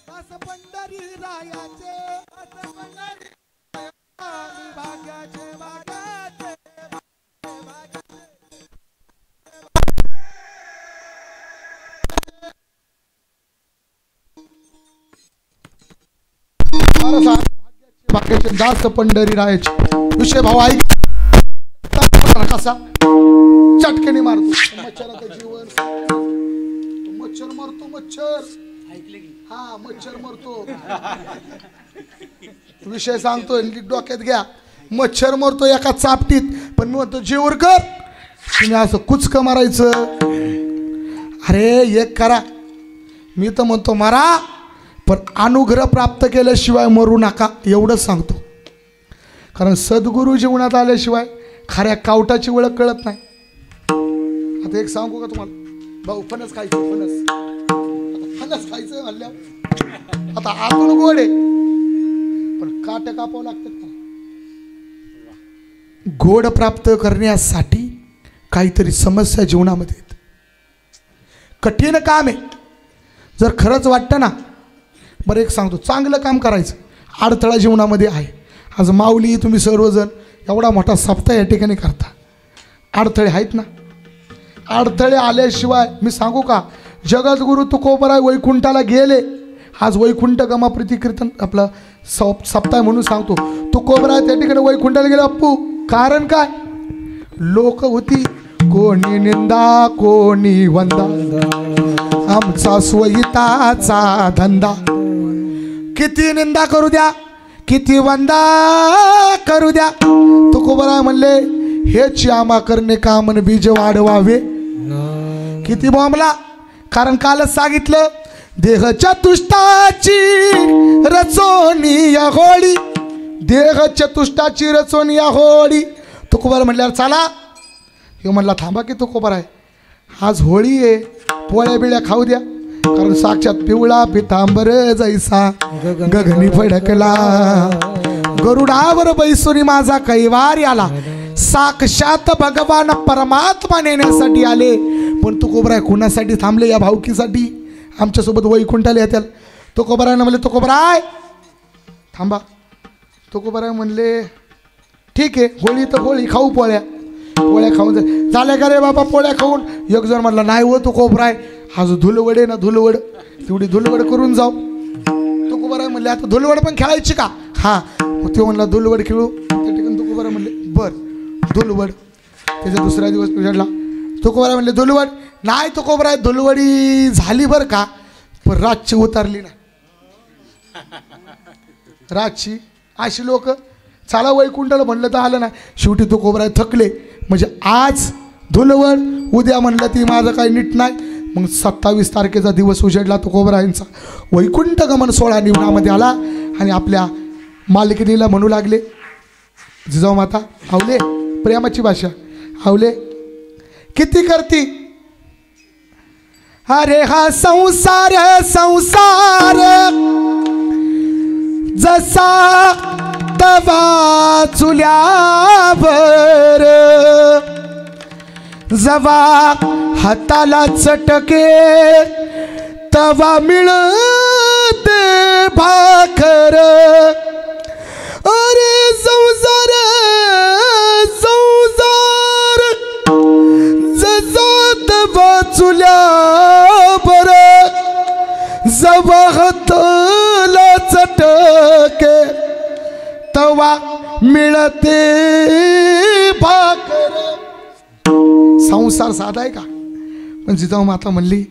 बस पंढरी रायाचे बस पंढरी आम्ही भाग्याचे भाग्याचे भाग्याचे दास पंढरी राहायचे विषय भाऊ ऐक कसा चटकेने मारतो मच्छराचं जीवन मच्छर मरतो मच्छर ऐकले की हा मच्छर मरतो विषय सांगतोय डोक्यात घ्या मच्छर मरतो एका चापटीत पण मी म्हणतो जीवर कर तुम्ही असं कुचक मारायचं अरे एक करा मी तर म्हणतो मारा पण अनुग्रह प्राप्त केल्याशिवाय मरू नका एवढंच सांगतो कारण सद्गुरू जीवनात आल्याशिवाय खऱ्या कावटाची ओळख कळत नाही आता एक सांगू का तुम्हाला भाऊ फणस खायचं फणस खायचं म्हणल्यावर आता आतून गोड आहे पण काटे कापावं लागतात का गोड प्राप्त करण्यासाठी काहीतरी समस्या जीवनामध्ये येत कठीण काम आहे जर खरंच वाटतं ना बरं एक सांगतो चांगलं काम करायचं अडथळा जीवनामध्ये आहे आज माऊली तुम्ही सर्वजण एवढा मोठा सप्ताह या ठिकाणी करता, अडथळे आहेत ना. अडथळे आल्याशिवाय मी सांगू का, जगद्गुरु तुकोबराय वैकुंठाला गेले. आज वैकुंठ गमाप्रीती कीर्तन आपलं सप्ताह म्हणून सांगतो. तुकोबराय त्या ठिकाणी वैकुंठाला गेले अप्पू. कारण काय, लोक होती कोणी निंदा कोणी वंदा, आमचा स्वहिताचा धंदा. किती निंदा करू द्या, किती वंदा करू द्या, तुकोबराय म्हणले हेच आमा करणे कामन बीज वाढवावे. किती बॉम्बला, कारण कालच सांगितलं देह चतुष्टाची रचोनिया होळी, देह चतुष्टाची रचोनिया होळी. तुकोबराय म्हणल्यावर चला, हे म्हणला थांबा की तुकोबराय, आज होळी आहे, पोळ्या बिळ्या खाऊ द्या. कारण साक्षात पिवळा पितांबर जैसा गगनी फडकला, गरुडावर बैसुनी माझा कैवार आला. साक्षात भगवान परमात्मा नेण्यासाठी आले. पण तुकोबराय कुणासाठी थांबले, या भावकीसाठी. आमच्यासोबत वैकुंठाला येतील. तुकोबराय म्हणले तुकोबराय थांबा. तुकोबराय म्हणले ठीक आहे, होळी तर होळी, खाऊ पोळ्या. पोळ्या खाऊन झाल्या का रे बाबा पोळ्या खाऊन. एक जण म्हणला नाही हो तुकोबराय, आज धुलवड आहे ना, धुलवड, तेवढी धुलवड करून जाऊ. तुकोबराय म्हणले आता धुलवड पण खेळायची का. हां, मग तो म्हणला धुलवड खेळू. त्या ठिकाणी तुकोबराय म्हणले बर धुलवड. त्याचा दुसरा दिवस उजाडला. तुकोबराय म्हणले धुलवड नाही. तुकोबराय धुलवडी झाली बरं का, पण रातची उतरली ना. रातची अशी लोक चाला वैकुंठाला म्हणलं तर आलं ना. शेवटी तुकोबराय थकले. म्हणजे आज धुलवड, उद्या म्हणलं ती माझं काही नीट नाही. मग 27 तारखेचा दिवस उजेडला तुकोबरायांचा. वैकुंठ गमन सोहळा निवडामध्ये आला आणि आपल्या मालकिनीला म्हणू लागले जिजाऊ माता, आवले प्रेमाची भाषा, आवले किती करती. अरे हा संसार संसार जसा तवा चुल्यावर, जवा हाताला चटके तवा मिळते भाकर. अरे संसार संसार जसा तवा चुल्यावर, जवा हाताला चटके तवा मिळते भाकर. संसार साधा आहे का. पण जिजाऊ माता म्हणली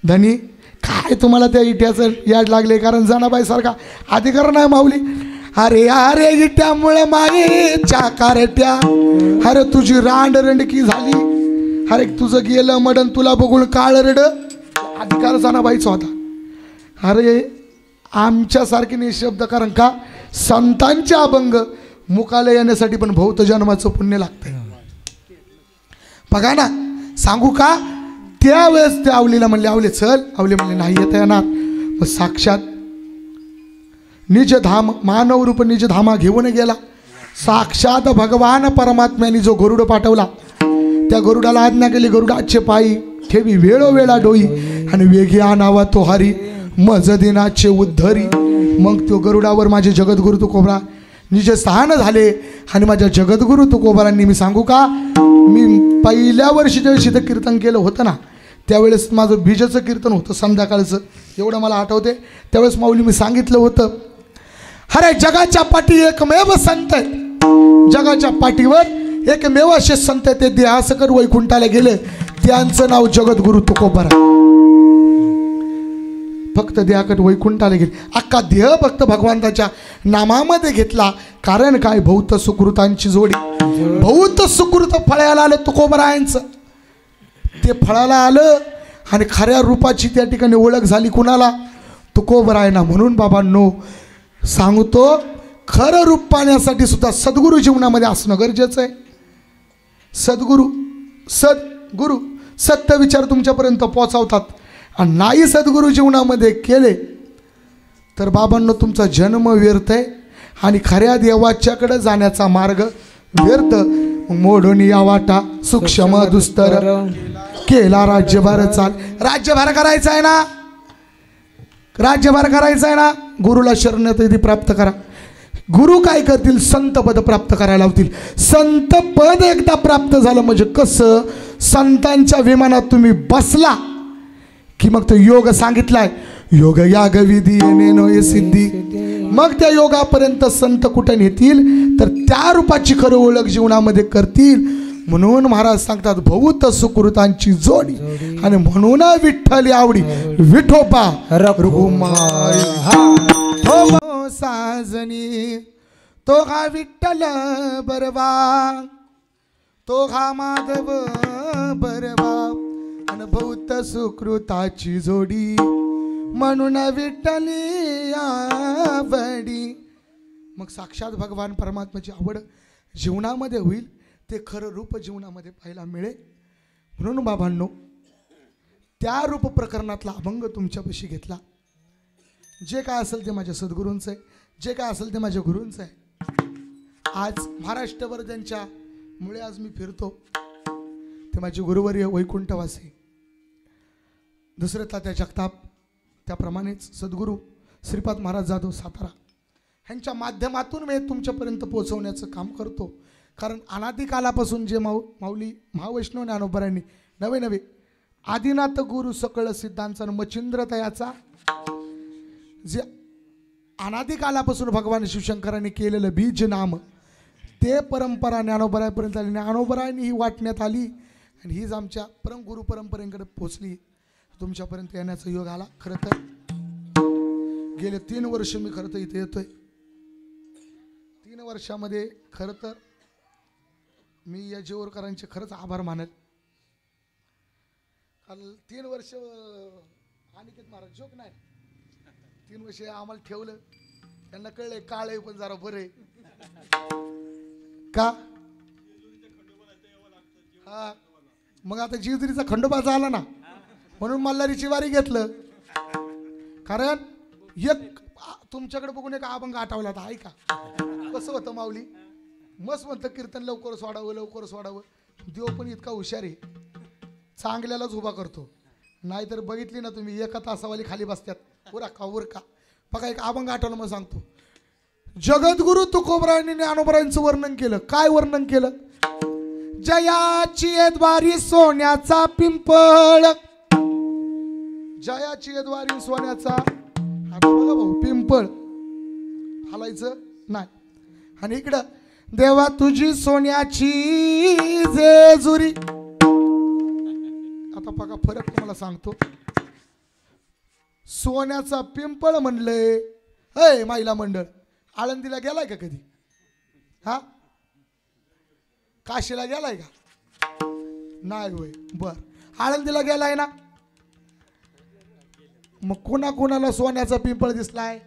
धनी काय तुम्हाला त्या इट्याचं याड लागले, कारण जनाबाई सारखा अधिकार नाही माऊली. अरे अरे इट्यामुळे मायेच्या कारट्या, अरे तुझी रांड रंडकी झाली, अरे तुझं गेलं मडन तुला बघून काळ रड. अधिकार जनाबाईचा होता. अरे आमच्यासारखे निशब्द, कारण का संतांचे अभंग मुखाला येण्यासाठी पण भौत जन्माचं पुण्य लागतंय. बघा ना, सांगू का त्यावेळेस त्या आवलीला म्हणले आवले चल. आवले म्हणले नाही येता येणार. मग साक्षात निज धाम मानव रूप निज धामा घेऊन गेला. साक्षात भगवान परमात्म्याने जो गरुड पाठवला, त्या गरुडाला आज्ञा केली गरुडाचे पायी ठेवी वेळोवेळा डोई, आणि वेगी आणावा तो हरी मज दिनाचे उद्धरी. मग तो गरुडावर माझे जगद्गुरु तुकोबरा निज स्थान झाले. आणि माझ्या जगद्गुरु तुकोबरांनी, मी सांगू का, मी पहिल्या वर्षी ज्या दिवशी कीर्तन केलं होतं ना, त्यावेळेस माझं बीजाचं कीर्तन होतं संध्याकाळचं, एवढं मला आठवते. त्यावेळेस माऊली मी सांगितलं होतं, अरे जगाच्या पाठी एकमेव संत आहे, जगाच्या पाठीवर एकमेव असे संत आहे, ते देहासकर वैकुंठाला गेले, त्यांचं नाव जगद्गुरु तुकोबरा. फक्त देहाकट वैकुंठाला गेले, अख्खा देह फक्त भगवंताच्या नामामध्ये घेतला. कारण काय, भौत सुकृतांची जोडी. भौत सुकृत फळायला आलं तुकोबरायांचं. ते फळाला आलं आणि खऱ्या रूपाची त्या ठिकाणी ओळख झाली कुणाला, तुकोबरायांना. म्हणून बाबांनो सांगतो, खरं रूप पाहण्यासाठी सुद्धा सद्गुरू जीवनामध्ये असणं गरजेचं आहे. सद्गुरू सत्य विचार तुमच्यापर्यंत पोहोचवतात. आणि नाही सद्गुरू जीवनामध्ये केले तर बाबांनो तुमचा जन्म व्यर्थ आहे आणि खऱ्या देवाच्याकडे जाण्याचा मार्ग व्यर्थ. मोडून या वाटा सूक्ष्म दुस्तर केला राज्यभार चाल. राज्यभार करायचा आहे ना, राज्यभार करायचा आहे ना, गुरुला शरणागती प्राप्त करा. गुरु काय करतील, संत पद प्राप्त करायला लावतील. संत पद एकदा प्राप्त झालं म्हणजे कसं, संतांच्या विमानात तुम्ही बसला की मग तो योग सांगितलाय, योग याग विधी नेनो सिद्धी. मग त्या योगापर्यंत संत कुठे नेतील तर त्या रूपाची खरं ओळख जीवनामध्ये करतील. म्हणून महाराज सांगतात भौत सुकृतांची जोडी, आणि म्हणून विठ्ठल आवडी विठोबा रघुमाई. हो साजनी तो हा विठ्ठल बरवा, तो हा माधव बरवा, आणि भौत सुकृताची जोडी म्हणून विठ्ठली आवडी. मग साक्षात भगवान परमात्म्याची आवड जीवनामध्ये होईल, ते खरं रूप जीवनामध्ये पाहायला मिळेल. म्हणून बाबांनो, त्या रूप प्रकरणातला अभंग तुमच्यापाशी घेतला. जे काय असेल ते माझ्या सद्गुरूंचं आहे, जे काय असेल ते माझ्या गुरूंचं आहे. आज महाराष्ट्रभर त्यांच्या मुळे आज मी फिरतो, ते माझे गुरुवर्य वैकुंठवासी दशरथ तात्या जगताप, त्याप्रमाणेच सद्गुरू श्रीपाद महाराज जाधव सातारा, ह्यांच्या माध्यमातून मी तुमच्यापर्यंत पोहोचवण्याचं काम करतो. कारण अनादिकालापासून जे माऊली महावैष्णव ज्ञानोबरांनी नवे नवे आदिनाथ गुरु सकळ सिद्धांचा मचिंद्र तयाचा जे अनादिकालापासून भगवान शिवशंकरांनी केलेलं बीज नाम, ते परंपरा ज्ञानोबरापर्यंत आली, ज्ञानोबरांनी ही वाटण्यात आली, आणि हीच आमच्या गुरु परंपरेकडे पोचली. तुमच्यापर्यंत येण्याचा योग आला. खरं तर गेले 3 वर्ष मी खरं तर इथे येतोय. 3 वर्षामध्ये खरं तर मी या जेवरकरांचे खरंच आभार मानेल. काल 3 वर्ष अनिकेत महाराज जोक नाही, 3 वर्ष आम्हाला ठेवलं, त्यांना कळलंय काळ आहे पण जरा बरं आहे का. हा, मग आता जीवदरीचा खंडोबा झाला ना, म्हणून मल्हारीची वारी घेतलं. कारण एक तुमच्याकडे बघून एक अभंग आठवला होता, ऐका कसं होतं माऊली. मस्त म्हणतं कीर्तन लवकर सोडावं, लवकर सोडावं. देव पण इतका हुशार आहे, चांगल्यालाच उभा करतो. नाहीतर बघितली ना तुम्ही, एका तासावाली खाली बसतात उरका उरका. बघा एक अभंग आठवलं मग सांगतो. जगद्गुरु तुकोबरायांनी ज्ञानोबरायांचं वर्णन केलं. काय वर्णन केलं, जयाची द्वारी सोन्याचा पिंपळ, जयाची द्वारी सोन्याचा, आता बघा भाऊ पिंपळ हलायचं नाही. आणि इकडं देवा तुझी सोन्याची जेजुरी. आता बघा फरक तुम्हाला सांगतो. सोन्याचा पिंपळ म्हणलंय, अय महिला मंडळ, आळंदीला गेलाय का कधी? हा, काशीला गेलाय का? नाही होय, बर. आळंदीला गेलाय ना, मग कोणा कोणाला सोन्याचा पिंपळ दिसलाय?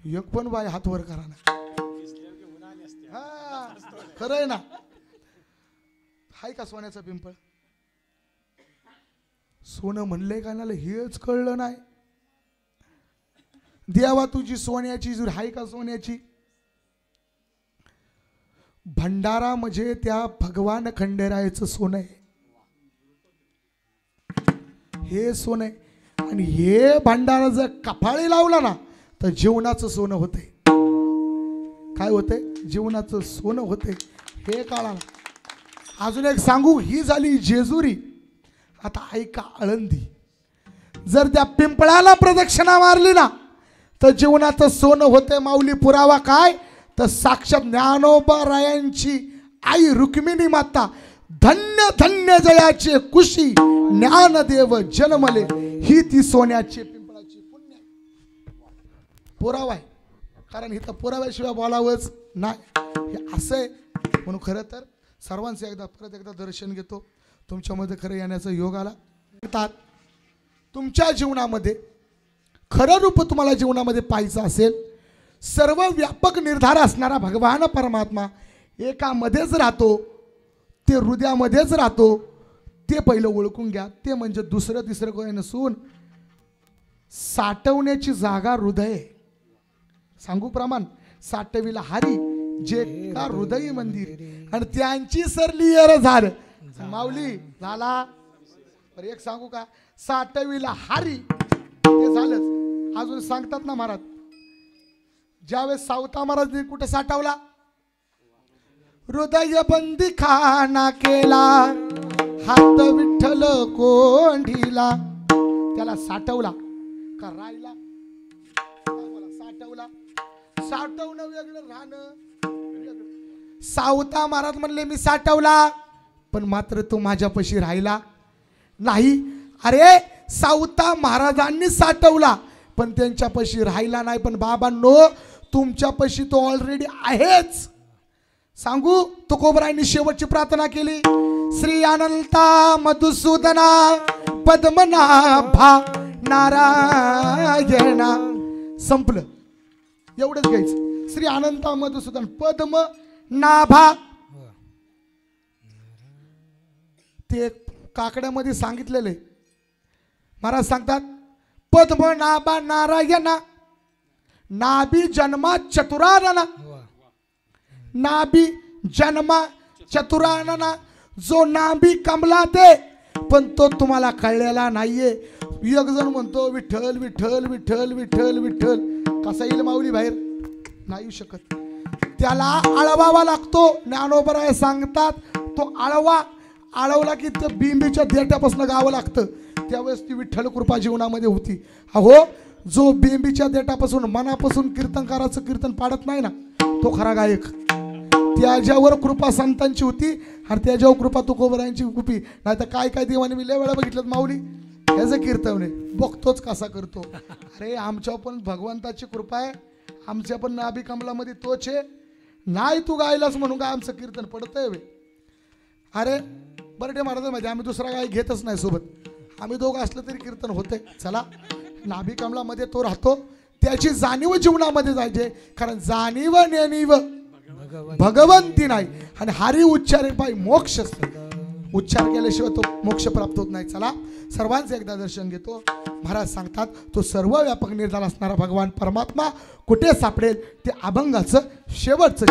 एक पण बाय हात वर करा ना. हा खरं आहे ना, हाय का सोन्याचा पिंपळ? सोनं म्हणलंय का ना हेच कळलं नाही. देवा तुझी सोन्याची जुरी, हाय का सोन्याची? भंडारा म्हणजे त्या भगवान खंडेरायाचं सोनं आहे, हे सोनं आहे. आणि हे भंडारा जर कपाळी लावला ना तर जीवनाचं सोनं होते. काय होते? जीवनाचं सोनं होते. हे काळा. अजून एक सांगू, ही झाली जेजुरी. आता ऐका आळंदी. जर त्या पिंपळाला प्रदक्षिणा मारली ना तर जीवनाचं सोनं होते. माऊली पुरावा काय? तर साक्षात ज्ञानोबरायांची आई रुक्मिणी माता, धन्य धन्य जयाचे कुशी ज्ञानदेव जन्मले, ही ती सोन्याची पिंपळाची पुण्य पुरावा आहे. कारण इथं पुराव्याशिवाय बोलावंच नाही, हे असं आहे. म्हणून खरं तर सर्वांचं परत एकदा दर्शन घेतो. तुमच्यामध्ये खरं येण्याचा योग आला. तुमच्या जीवनामध्ये खरं रूप तुम्हाला जीवनामध्ये पाहायचं असेल, सर्व व्यापक निर्धार असणारा भगवान परमात्मा एकामध्येच राहतो, ते हृदयामध्येच राहतो. ते पहिलं ओळखून घ्या. ते म्हणजे दुसरं तिसरं काही नसून साठवण्याची जागा हृदय. सांगू प्रमाण, साठविला हारी जे का हृदय मंदिर, आणि त्यांची सरली येर झार. माऊली झाला. पर एक सांगू का, साठविला हारी ते झालंच. अजून सांगतात ना महाराज, ज्यावेळेस सावता महाराज कुठे साठवला, हृदय बंदी खाना केला, हात विठ्ठल कोंढीला. त्याला साठवला का राहिला? साठवला. साठवणं वेगळं, राहणं वेगळं. सावता महाराज म्हणले मी साठवला, पण मात्र तो माझ्यापाशी राहिला नाही. अरे सावता महाराजांनी साठवला पण त्यांच्यापाशी राहिला नाही. पण बाबांनो, तुमच्यापाशी तो ऑलरेडी आहेच. सांगू, तुकोबरायांनी शेवटची प्रार्थना केली, श्री अनंता मधुसूदना पद्मनाभा नारायणा. संपलं, एवढंच घ्यायचं. श्री अनंता मधुसूदन पद्मनाभा. ते काकड्यामध्ये सांगितलेले महाराज सांगतात, पद्मनाभा नारायणा नाभी जन्मा चतुरानना. नाभी जन्मा चतुरानना. जो नाभी कमला ते, पण तो तुम्हाला कळलेला नाहीये. एक जण म्हणतो विठ्ठल विठ्ठल विठ्ठल विठ्ठल विठ्ठल. कसा येईल माऊली बाहेर? नाही शकत. त्याला आळवावा लागतो. ज्ञानोबराय सांगतात तो आळवला की ते बिंबीच्या देठापासून गावं लागतं. त्यावेळेस ती विठ्ठल कृपा जीवनामध्ये होती. अहो, जो बिंबीच्या देठापासून मनापासून कीर्तनकाराचं कीर्तन पाडत नाही ना, तो खरा गायक. त्याच्यावर कृपा संतांची होती आणि त्याच्यावर कृपा तुकोबरायांची कृपी. नाही तर काय काय देवाने मी लय वेळा बघितलं माऊली ह्याचं कीर्तन आहे, बघतोच कसा करतो. अरे आमच्या पण भगवंताची कृपा आहे, आमच्या पण नाभी कमलामध्ये तोच आहे. नाही तू गायलास म्हणून काय आमचं कीर्तन पडतंय वे. अरे बरं, महाराजांमध्ये आम्ही दुसरा गाय घेतच नाही सोबत. आम्ही दोघं असलं तरी कीर्तन होते. चला, नाभी कमलामध्ये तो राहतो. त्याची जाणीव जीवनामध्ये जायचे, कारण जाणीव नेणीव भगवंती नाही. आणि हरी उच्चारे पाय मोक्ष असतो. उच्चार केल्याशिवाय तो मोक्ष प्राप्त होत नाही. चला, सर्वांचं एकदा दर्शन घेतो. महाराज सांगतात तो सर्व व्यापक निर्धार असणारा भगवान परमात्मा कुठे सापडेल? ते अभंगाचं शेवटचं